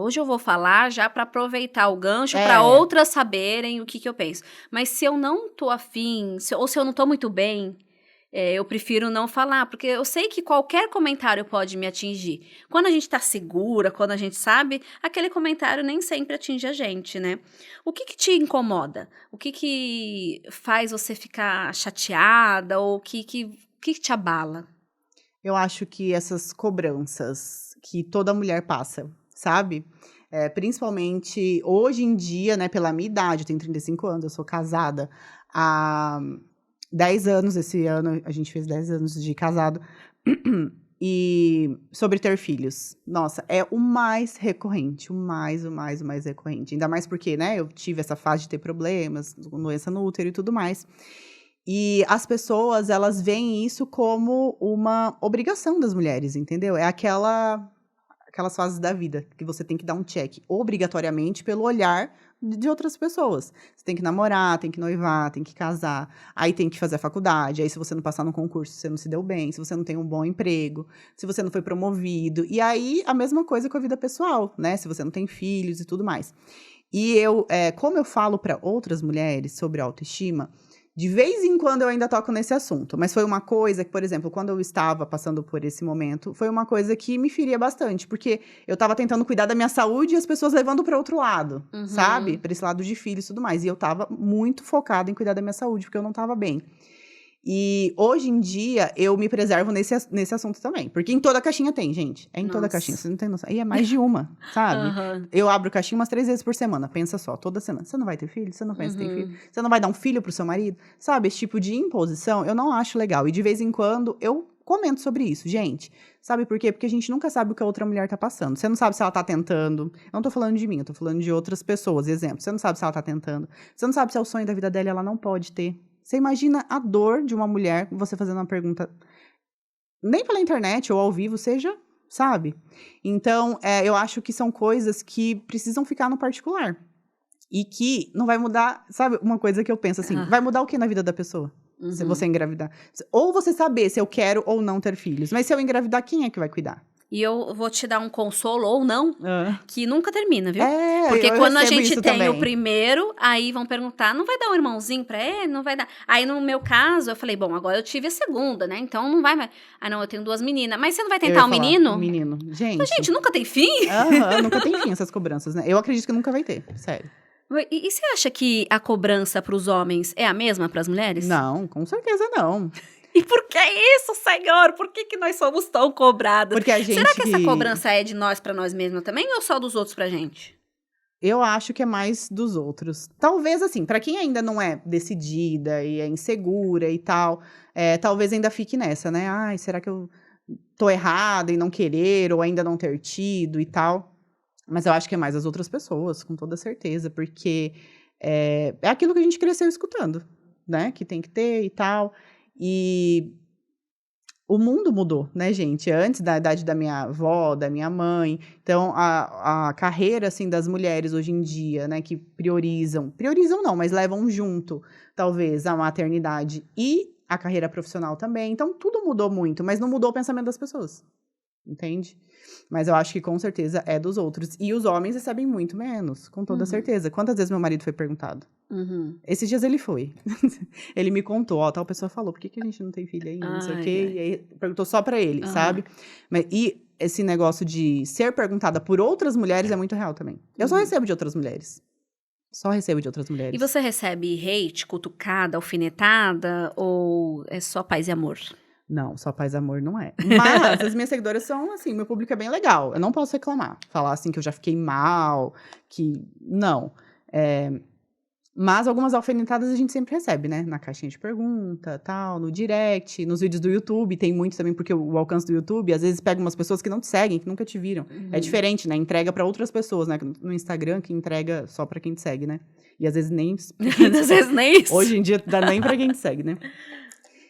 hoje eu vou falar já para aproveitar o gancho para outras saberem o que eu penso. Mas se eu não tô afim, ou se eu não tô muito bem, eu prefiro não falar, porque eu sei que qualquer comentário pode me atingir. Quando a gente tá segura, quando a gente sabe, aquele comentário nem sempre atinge a gente, né? O que te incomoda? O que faz você ficar chateada? Ou o que te abala? Eu acho que essas cobranças que toda mulher passa, sabe? Principalmente hoje em dia, né, pela minha idade, eu tenho 35 anos, eu sou casada há 10 anos, esse ano a gente fez 10 anos de casado, e sobre ter filhos. Nossa, é o mais recorrente, o mais recorrente. Ainda mais porque, né, eu tive essa fase de ter problemas, doença no útero e tudo mais. E as pessoas, elas veem isso como uma obrigação das mulheres, entendeu? É aquelas fases da vida que você tem que dar um check obrigatoriamente pelo olhar de outras pessoas. Você tem que namorar, tem que noivar, tem que casar, aí tem que fazer a faculdade, aí se você não passar no concurso, você não se deu bem, se você não tem um bom emprego, se você não foi promovido, e aí a mesma coisa com a vida pessoal, né? Se você não tem filhos e tudo mais. E como eu falo para outras mulheres sobre autoestima, de vez em quando eu ainda toco nesse assunto, mas foi uma coisa que, por exemplo, quando eu estava passando por esse momento, foi uma coisa que me feria bastante, porque eu estava tentando cuidar da minha saúde e as pessoas levando para outro lado, sabe? Para esse lado de filhos e tudo mais. E eu estava muito focada em cuidar da minha saúde, porque eu não estava bem. E hoje em dia, eu me preservo nesse assunto também. Porque em toda caixinha tem, gente. É em toda caixinha, você não tem noção. E é mais de uma, sabe? Eu abro caixinha umas 3 vezes por semana. Pensa só, toda semana. Você não vai ter filho? Você não pensa em ter filho? Você não vai dar um filho pro seu marido? Sabe, esse tipo de imposição, eu não acho legal. E de vez em quando, eu comento sobre isso, gente. Sabe por quê? Porque a gente nunca sabe o que a outra mulher tá passando. Você não sabe se ela tá tentando. Eu não tô falando de mim, eu tô falando de outras pessoas. Exemplo, você não sabe se ela tá tentando. Você não sabe se é o sonho da vida dela e ela não pode ter. Você imagina a dor de uma mulher, você fazendo uma pergunta, nem pela internet ou ao vivo, seja, sabe? Então, eu acho que são coisas que precisam ficar no particular. E que não vai mudar, sabe? Uma coisa que eu penso assim, vai mudar o que na vida da pessoa? Se você engravidar. Ou você saber se eu quero ou não ter filhos. Mas se eu engravidar, quem é que vai cuidar? E eu vou te dar um consolo, ou não, que nunca termina, viu? É, porque eu quando a recebo gente isso tem também. o primeiro, aí vão perguntar, não vai dar um irmãozinho pra ele? Não vai dar. Aí no meu caso, eu falei, bom, agora eu tive a segunda, né? Então não vai mais. Ah, não, eu tenho 2 meninas. Mas você não vai Eu ia tentar um falar, menino? Um menino. Gente. Mas, gente, nunca tem fim? Nunca tem fim essas cobranças, né? Eu acredito que nunca vai ter, sério. E você acha que a cobrança pros homens é a mesma pras mulheres? Não, com certeza não. E por que isso, Senhor? Por que nós somos tão cobradas? Porque a gente Será que essa cobrança é de nós pra nós mesmos também ou só dos outros pra gente? Eu acho que é mais dos outros. Talvez, assim, pra quem ainda não é decidida e é insegura e tal, talvez ainda fique nessa, né? Ai, será que eu tô errada em não querer ou ainda não ter tido e tal? Mas eu acho que é mais as outras pessoas, com toda certeza, porque é aquilo que a gente cresceu escutando, né? Que tem que ter e tal. E o mundo mudou, né, gente? Antes da idade da minha avó, da minha mãe. Então, a carreira, assim, das mulheres hoje em dia, né, que priorizam não, mas levam junto, talvez, a maternidade e a carreira profissional também. Então, tudo mudou muito, mas não mudou o pensamento das pessoas, entende? Mas eu acho que, com certeza, é dos outros. E os homens recebem muito menos, com toda certeza. Quantas vezes meu marido foi perguntado? Esses dias ele foi. Ele me contou, ó, tal pessoa falou, por que a gente não tem filho ainda, não sei o quê. E aí perguntou só pra ele, sabe? E esse negócio de ser perguntada por outras mulheres é muito real também. Eu só recebo de outras mulheres. Só recebo de outras mulheres. E você recebe hate, cutucada, alfinetada, ou é só paz e amor? Não, só paz e amor não é. Mas as minhas seguidoras são, assim, meu público é bem legal. Eu não posso reclamar. Falar, assim, que eu já fiquei mal, que... Não. Mas algumas alfinetadas a gente sempre recebe, né? Na caixinha de pergunta, tal, no direct, nos vídeos do YouTube. Tem muito também, porque o alcance do YouTube, às vezes, pega umas pessoas que não te seguem, que nunca te viram. É diferente, né? Entrega pra outras pessoas, né? No Instagram, que entrega só pra quem te segue, né? E às vezes nem... Às vezes nem isso. Hoje em dia, dá nem pra quem te segue, né?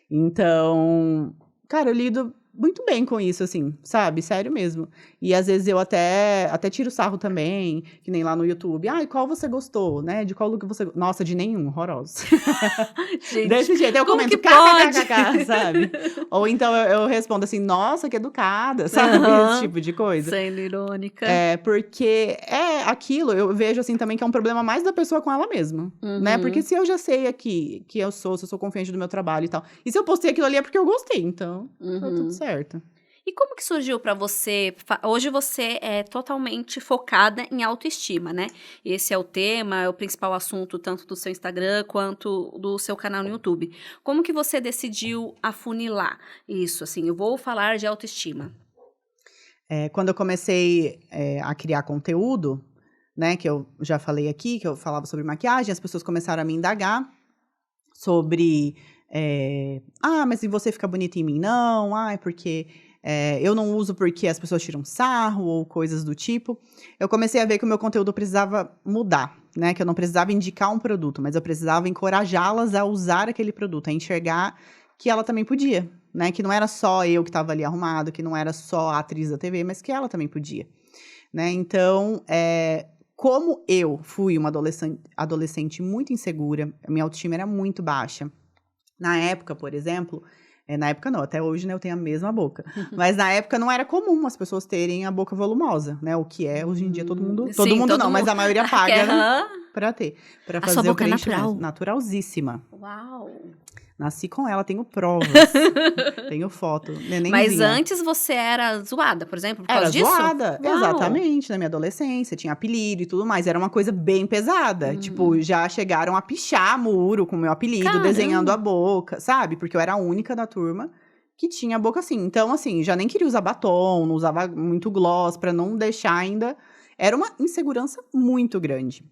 Então, cara, eu lido muito bem com isso, assim, sabe? Sério mesmo. E às vezes eu até tiro sarro também, que nem lá no YouTube. Ai, qual você gostou, né? De qual look você... Nossa, de nenhum, horroroso. Gente, desse jeito, eu como comento que pode? kkkk, sabe? Ou então eu respondo assim, nossa, que educada, sabe? Esse tipo de coisa. Sendo irônica. Porque aquilo, eu vejo assim também que é um problema mais da pessoa com ela mesma, né? Porque se eu já sei aqui que se eu sou confiante do meu trabalho e tal, e se eu postei aquilo ali é porque eu gostei, então tá tudo certo. E como que surgiu pra você? Hoje você é totalmente focada em autoestima, né? Esse é o tema, é o principal assunto tanto do seu Instagram quanto do seu canal no YouTube. Como que você decidiu afunilar isso? Assim, eu vou falar de autoestima. Quando eu comecei a criar conteúdo, né, que eu já falei aqui, que eu falava sobre maquiagem, as pessoas começaram a me indagar sobre... mas e você fica bonita em mim? Não, porque eu não uso porque as pessoas tiram sarro ou coisas do tipo. Eu comecei a ver que o meu conteúdo precisava mudar, né? Que eu não precisava indicar um produto, mas eu precisava encorajá-las a usar aquele produto, a enxergar que ela também podia, né? Que não era só eu que estava ali arrumado, que não era só a atriz da TV, mas que ela também podia, né? Então, como eu fui uma adolescente muito insegura, a minha autoestima era muito baixa. Na época, por exemplo, na época não, até hoje, né, eu tenho a mesma boca. Mas na época não era comum as pessoas terem a boca volumosa, né? O que é, hoje em dia, todo mundo não, mas a maioria paga pra ter. Pra fazer a sua boca é preenchimento. natural? Naturalzíssima. Uau! Nasci com ela, tenho provas. Tenho foto, nenenzinha. Mas antes você era zoada, por exemplo, por causa disso? Era zoada, Uau. exatamente, na minha adolescência, tinha apelido e tudo mais, era uma coisa bem pesada, tipo, já chegaram a pichar muro com o meu apelido, Caramba. desenhando a boca, sabe, porque eu era a única da turma que tinha a boca assim, então assim, já nem queria usar batom, não usava muito gloss, pra não deixar ainda, era uma insegurança muito grande,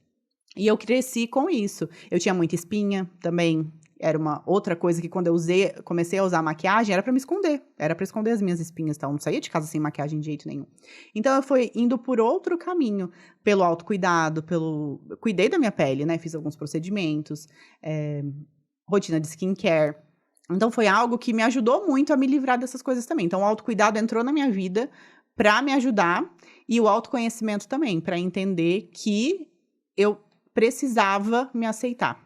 e eu cresci com isso, eu tinha muita espinha também. Era uma outra coisa que quando eu comecei a usar maquiagem, era pra me esconder. Era pra esconder as minhas espinhas, então eu não saía de casa sem maquiagem de jeito nenhum. Então eu fui indo por outro caminho, pelo autocuidado, cuidei da minha pele, né? Fiz alguns procedimentos, rotina de skincare. Então foi algo que me ajudou muito a me livrar dessas coisas também. Então o autocuidado entrou na minha vida pra me ajudar e o autoconhecimento também, pra entender que eu precisava me aceitar.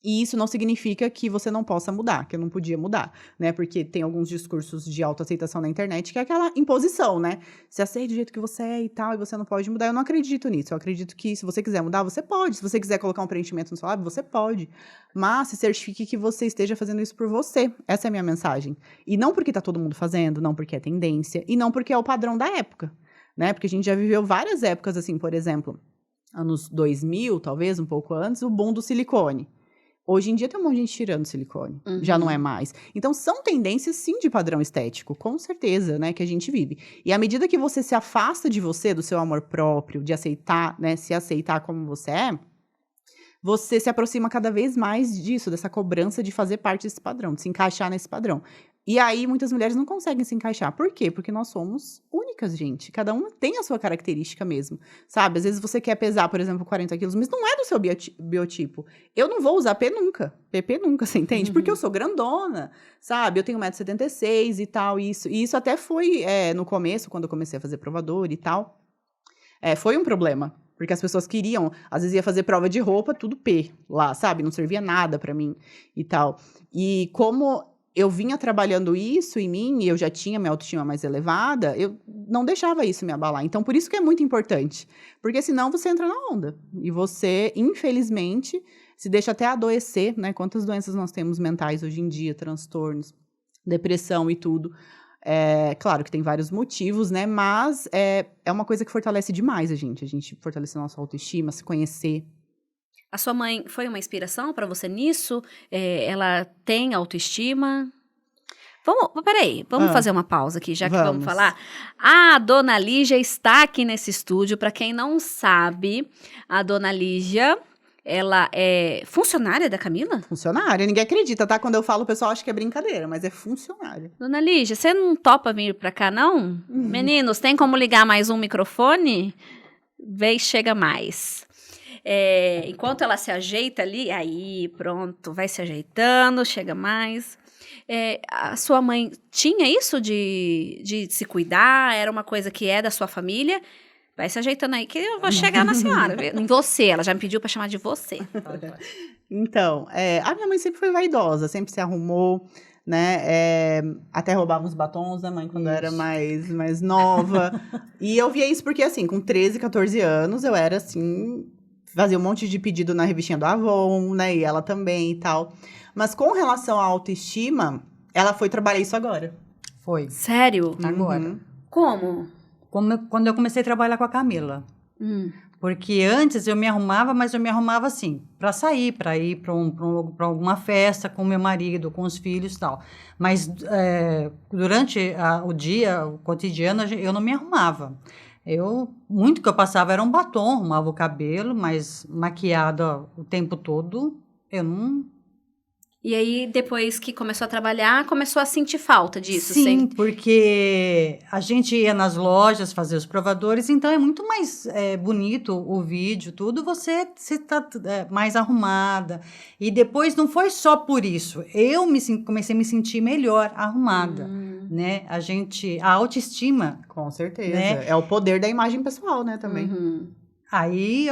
E isso não significa que você não possa mudar, que eu não podia mudar, né? Porque tem alguns discursos de autoaceitação na internet que é aquela imposição, né? Se aceita do jeito que você é e tal, e você não pode mudar. Eu não acredito nisso. Eu acredito que se você quiser mudar, você pode. Se você quiser colocar um preenchimento no seu lábio, você pode. Mas se certifique que você esteja fazendo isso por você. Essa é a minha mensagem. E não porque tá todo mundo fazendo, não porque é tendência, e não porque é o padrão da época, né? Porque a gente já viveu várias épocas, assim, por exemplo, anos 2000, talvez, um pouco antes, o boom do silicone. Hoje em dia tem um monte de gente tirando silicone, já não é mais. Então, são tendências, sim, de padrão estético, com certeza, né, que a gente vive. E à medida que você se afasta de você, do seu amor próprio, de aceitar, né, se aceitar como você é, você se aproxima cada vez mais disso, dessa cobrança de fazer parte desse padrão, de se encaixar nesse padrão. E aí, muitas mulheres não conseguem se encaixar. Por quê? Porque nós somos únicas, gente. Cada uma tem a sua característica mesmo, sabe? Às vezes você quer pesar, por exemplo, 40 quilos, mas não é do seu biotipo. Eu não vou usar P nunca. PP nunca, você entende? Porque eu sou grandona, sabe? Eu tenho 1,76 m e tal, isso. E isso até foi, no começo, quando eu comecei a fazer provador e tal, foi um problema. Porque as pessoas queriam, às vezes ia fazer prova de roupa, tudo P lá, sabe? Não servia nada pra mim e tal. E como eu vinha trabalhando isso em mim, e eu já tinha minha autoestima mais elevada, eu não deixava isso me abalar. Então, por isso que é muito importante. Porque senão você entra na onda. E você, infelizmente, se deixa até adoecer, né? Quantas doenças nós temos mentais hoje em dia, transtornos, depressão e tudo. Claro que tem vários motivos, né? Mas é uma coisa que fortalece demais a gente fortalece a nossa autoestima, se conhecer. A sua mãe foi uma inspiração para você nisso? Ela tem autoestima? Vamos fazer uma pausa aqui, já que vamos falar. A Dona Lígia está aqui nesse estúdio. Para quem não sabe, a Dona Lígia, ela é funcionária da Camila? Funcionária, ninguém acredita, tá? Quando eu falo, o pessoal acha que é brincadeira, mas é funcionária. Dona Lígia, você não topa vir para cá, não? Meninos, tem como ligar mais um microfone? Vez chega mais. Enquanto ela se ajeita ali, aí pronto, vai se ajeitando, chega mais. A sua mãe tinha isso de se cuidar? Era uma coisa que é da sua família? Vai se ajeitando aí que eu vou chegar na senhora. Em você, ela já me pediu para chamar de você. Então, a minha mãe sempre foi vaidosa, sempre se arrumou, né? Até roubava uns batons da mãe quando eu era mais nova. E eu via isso porque, assim, com 13, 14 anos, eu era, assim, fazia um monte de pedido na revistinha do Avon, né? E ela também e tal. Mas com relação à autoestima, ela foi trabalhar isso agora. Foi. Sério? Agora. Como? Quando eu comecei a trabalhar com a Camila. Porque antes eu me arrumava, mas eu me arrumava assim, para sair, para ir para alguma festa com meu marido, com os filhos e tal. Mas durante o dia, o cotidiano, eu não me arrumava. Muito que eu passava era um batom, arrumava o cabelo, mas maquiada o tempo todo, eu não... E aí, depois que começou a trabalhar, começou a sentir falta disso? Sim, porque a gente ia nas lojas fazer os provadores, então é muito mais bonito o vídeo, tudo, você tá mais arrumada. E depois não foi só por isso, comecei a me sentir melhor arrumada, né? A autoestima... Com certeza, né? É o poder da imagem pessoal, né, também. Aí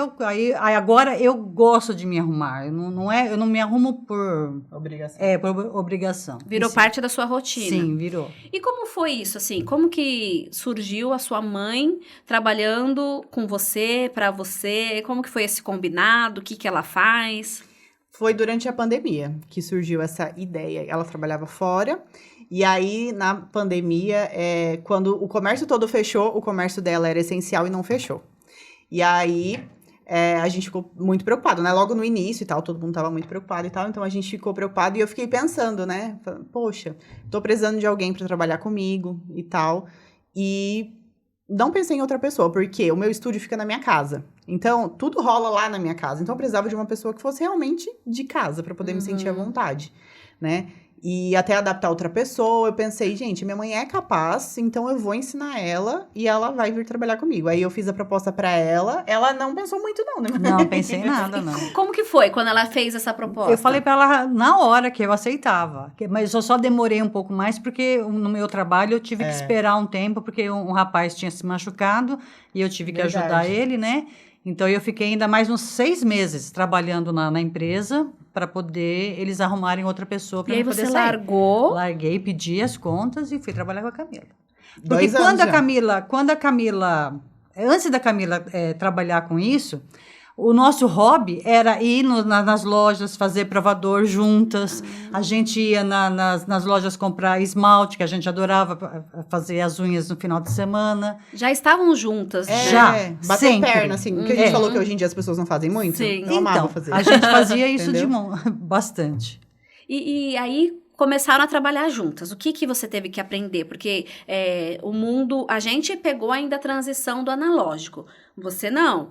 agora eu gosto de me arrumar. Eu não me arrumo por obrigação. Por obrigação. Virou parte da sua rotina. Sim, virou. E como foi isso, assim? Como que surgiu a sua mãe trabalhando com você, para você? Como que foi esse combinado? O que ela faz? Foi durante a pandemia que surgiu essa ideia. Ela trabalhava fora. E aí, na pandemia, quando o comércio todo fechou, o comércio dela era essencial e não fechou. E aí, a gente ficou muito preocupado, né? Logo no início e tal, todo mundo estava muito preocupado e tal. Então, a gente ficou preocupado e eu fiquei pensando, né? Poxa, tô precisando de alguém para trabalhar comigo e tal. E não pensei em outra pessoa, porque o meu estúdio fica na minha casa. Então, tudo rola lá na minha casa. Então, eu precisava de uma pessoa que fosse realmente de casa, para poder me sentir à vontade, né? E até adaptar outra pessoa, eu pensei, gente, minha mãe é capaz, então eu vou ensinar ela e ela vai vir trabalhar comigo. Aí eu fiz a proposta pra ela não pensou muito não, né? Não pensei em nada, não. Como que foi quando ela fez essa proposta? Eu falei pra ela na hora que eu aceitava, mas eu só demorei um pouco mais porque no meu trabalho eu tive que esperar um tempo, porque um rapaz tinha se machucado e eu tive que ajudar ele, né? Então, eu fiquei ainda mais uns 6 meses trabalhando na empresa para poder eles arrumarem outra pessoa para eu poder sair. E aí você largou? Larguei, pedi as contas e fui trabalhar com a Camila. Porque 2 anos quando a Camila, antes da Camila trabalhar com isso, O nosso hobby era ir nas lojas, fazer provador juntas. A gente ia nas lojas comprar esmalte, que a gente adorava fazer as unhas no final de semana. Já estavam juntas, né? Já, bater sempre. perna, assim. Que a gente falou que hoje em dia as pessoas não fazem muito. Sim. Eu amava Então, fazer. a gente fazia isso Entendeu? bastante. E aí começaram a trabalhar juntas. O que você teve que aprender? Porque o mundo... A gente pegou ainda a transição do analógico. Você não.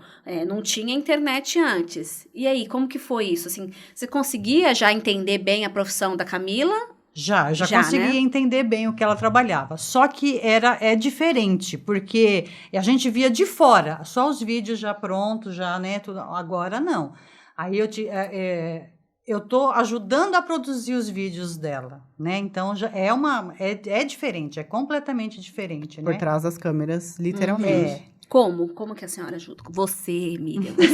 Não tinha internet antes. E aí, como que foi isso? Assim, você conseguia já entender bem a profissão da Camila? Já Já, conseguia né? entender bem o que ela trabalhava. Só que é diferente, porque a gente via de fora, só os vídeos já prontos, já, né? Tudo, agora não. Aí eu tô ajudando a produzir os vídeos dela, né? Então já é diferente, é completamente diferente, Por né? trás das câmeras, literalmente. Como? Como que a senhora ajuda? Você, Miriam. Pode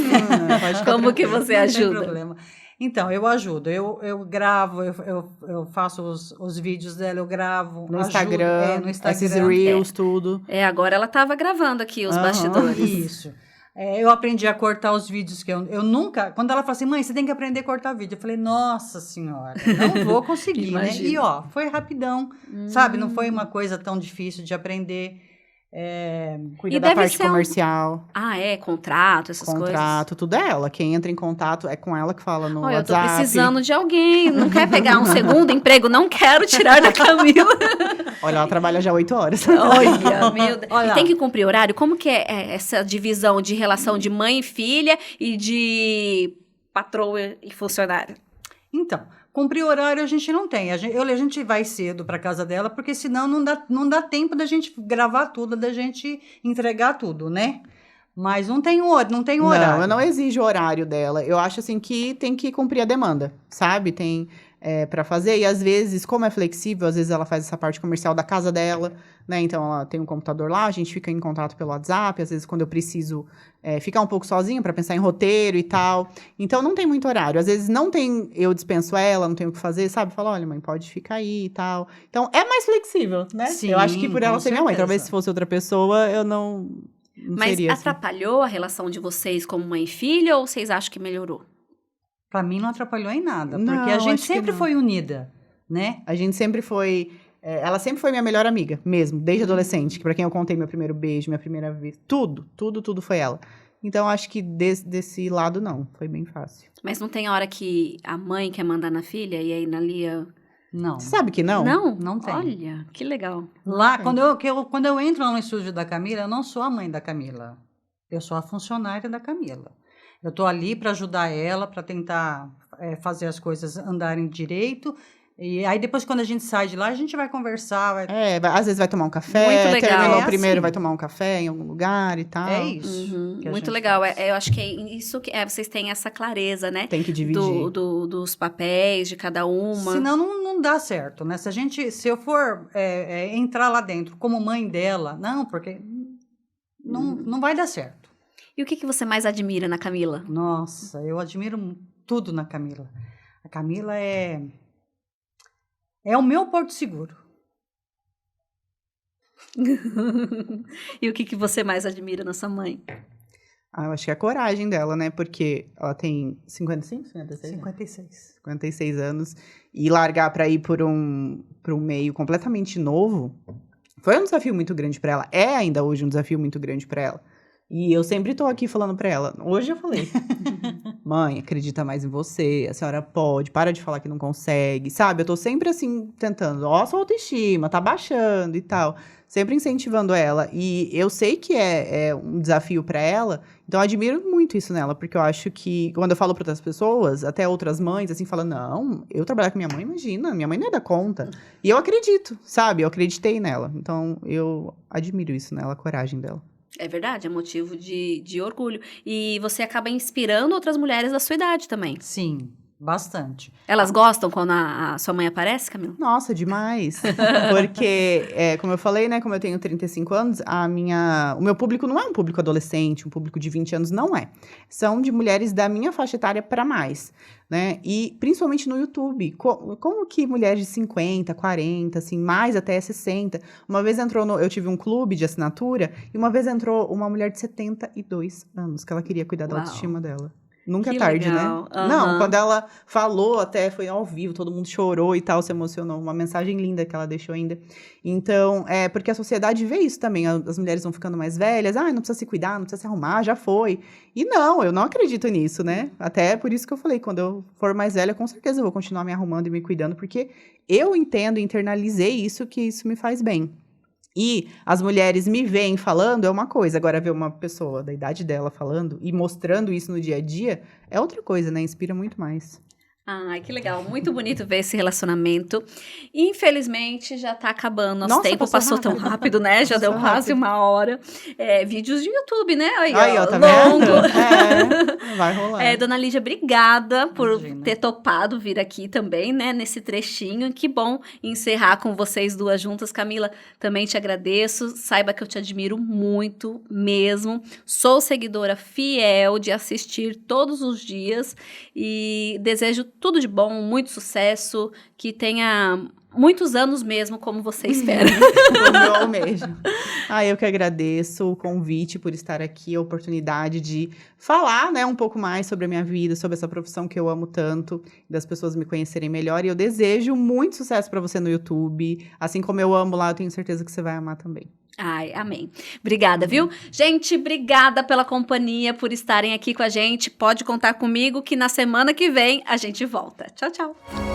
ficar Como que você Não tem ajuda? problema. Então, eu ajudo, eu gravo, eu faço os vídeos dela, eu gravo. No ajudo, Instagram, no Instagram. esses Reels, tudo. Agora ela estava gravando aqui os Aham. bastidores. Isso. Eu aprendi a cortar os vídeos que eu nunca... Quando ela fala assim, mãe, você tem que aprender a cortar vídeo. Eu falei, nossa senhora, não vou conseguir, né? Imagino. E, ó, foi rapidão, sabe? Não foi uma coisa tão difícil de aprender. Cuida E da deve parte ser comercial, Contrato, essas coisas. contrato, tudo é ela. Quem entra em contato é com ela que fala no Olha, eu tô WhatsApp. precisando de alguém. Não quer pegar um segundo emprego? Não quero tirar da Camila. Olha, ela trabalha já 8 horas. Olha, meu Deus. Olha. E tem que cumprir horário? Como que é essa divisão de relação de mãe e filha e de patroa e funcionário? Então, cumprir horário a gente não tem. A gente vai cedo para casa dela, porque senão não dá tempo da gente gravar tudo, da gente entregar tudo, né? Mas não tem horário. Não, eu não exijo o horário dela. Eu acho assim que tem que cumprir a demanda, sabe? Tem para fazer. E às vezes, como é flexível, às vezes ela faz essa parte comercial da casa dela, né? Então ela tem um computador lá, a gente fica em contato pelo WhatsApp. Às vezes, quando eu preciso ficar um pouco sozinha para pensar em roteiro e tal. Então não tem muito horário. Às vezes não tem, eu dispenso ela, não tenho o que fazer, sabe? Fala, olha, mãe, pode ficar aí e tal. Então é mais flexível, né? Sim, eu acho que por ela com ser minha mãe, certeza. talvez se fosse outra pessoa, eu não Mas seria assim. atrapalhou a relação de vocês como mãe e filha ou vocês acham que melhorou? Para mim não atrapalhou em nada, Não, porque a acho gente que sempre não. foi unida, né? A gente sempre foi. Ela sempre foi minha melhor amiga, mesmo, desde adolescente. Que pra quem eu contei meu primeiro beijo, minha primeira vez. Tudo foi ela. Então, acho que desse lado, não. Foi bem fácil. Mas não tem hora que a mãe quer mandar na filha e aí na Lia... Não. Você sabe que não? Não tem. Olha, que legal. Lá, tem. quando eu entro lá no estúdio da Camila, eu não sou a mãe da Camila. Eu sou a funcionária da Camila. Eu tô ali para ajudar ela, para tentar fazer as coisas andarem direito. E aí, depois, quando a gente sai de lá, a gente vai conversar. Às vezes vai tomar um café. Muito legal. Terminou É primeiro, assim. vai tomar um café em algum lugar e tal. É isso. que a Muito gente legal. faz. Eu acho que é isso que vocês têm essa clareza, né? Tem que dividir. Dos papéis de cada uma. Senão não dá certo, né? Se eu for entrar lá dentro como mãe dela, não, porque não vai dar certo. E o que você mais admira na Camila? Nossa, eu admiro tudo na Camila. A Camila é o meu porto seguro. E o que você mais admira na sua mãe? Eu acho que é a coragem dela, né? Porque ela tem 55, 56? 56. 56 anos. E largar pra ir por um meio completamente novo foi um desafio muito grande pra ela. É ainda hoje um desafio muito grande pra ela. E eu sempre tô aqui falando pra ela. Hoje eu falei, mãe, acredita mais em você, a senhora pode, para de falar que não consegue, sabe? Eu tô sempre assim, tentando, sua autoestima, tá baixando e tal. Sempre incentivando ela. E eu sei que é um desafio pra ela, então eu admiro muito isso nela, porque eu acho que, quando eu falo pra outras pessoas, até outras mães, assim, falam, não, eu trabalhar com minha mãe, imagina, minha mãe não ia dar conta. E eu acredito, sabe? Eu acreditei nela. Então, eu admiro isso nela, a coragem dela. É verdade, é motivo de orgulho. E você acaba inspirando outras mulheres da sua idade também. Sim, Bastante. Elas gostam quando a sua mãe aparece, Camila? Nossa, demais. Porque, como eu falei, né, como eu tenho 35 anos, o meu público não é um público adolescente, um público de 20 anos, não é. São de mulheres da minha faixa etária para mais, né? E principalmente no YouTube. Como que mulheres de 50, 40, assim, mais até 60. Uma vez eu tive um clube de assinatura, e uma vez entrou uma mulher de 72 anos, que ela queria cuidar da autoestima dela. Nunca é tarde, legal. né? Não, quando ela falou, até foi ao vivo, todo mundo chorou e tal, se emocionou. Uma mensagem linda que ela deixou ainda. Então, porque a sociedade vê isso também. As mulheres vão ficando mais velhas. Não precisa se cuidar, não precisa se arrumar, já foi. E não, eu não acredito nisso, né? Até por isso que eu falei, quando eu for mais velha, com certeza eu vou continuar me arrumando e me cuidando, porque eu entendo, internalizei isso, que isso me faz bem. E as mulheres me veem falando é uma coisa, agora ver uma pessoa da idade dela falando e mostrando isso no dia a dia é outra coisa, né? Inspira muito mais. Ai, que legal. Muito bonito ver esse relacionamento. Infelizmente, já tá acabando. Nosso tempo passou tão rápido, né? Já deu quase uma hora. Vídeos de YouTube, né? Aí, ó, tá longo. Vendo? Vai rolar. Dona Lídia, obrigada por ter topado vir aqui também, né? Nesse trechinho. Que bom encerrar com vocês duas juntas. Camila, também te agradeço. Saiba que eu te admiro muito mesmo. Sou seguidora fiel de assistir todos os dias e desejo tudo de bom, muito sucesso, que tenha muitos anos mesmo, como você espera. Como eu almejo. Eu que agradeço o convite por estar aqui, a oportunidade de falar, né, um pouco mais sobre a minha vida, sobre essa profissão que eu amo tanto, das pessoas me conhecerem melhor. E eu desejo muito sucesso para você no YouTube. Assim como eu amo lá, eu tenho certeza que você vai amar também. Ai, amém. Obrigada, viu? Gente, obrigada pela companhia, por estarem aqui com a gente. Pode contar comigo que na semana que vem a gente volta. Tchau, tchau.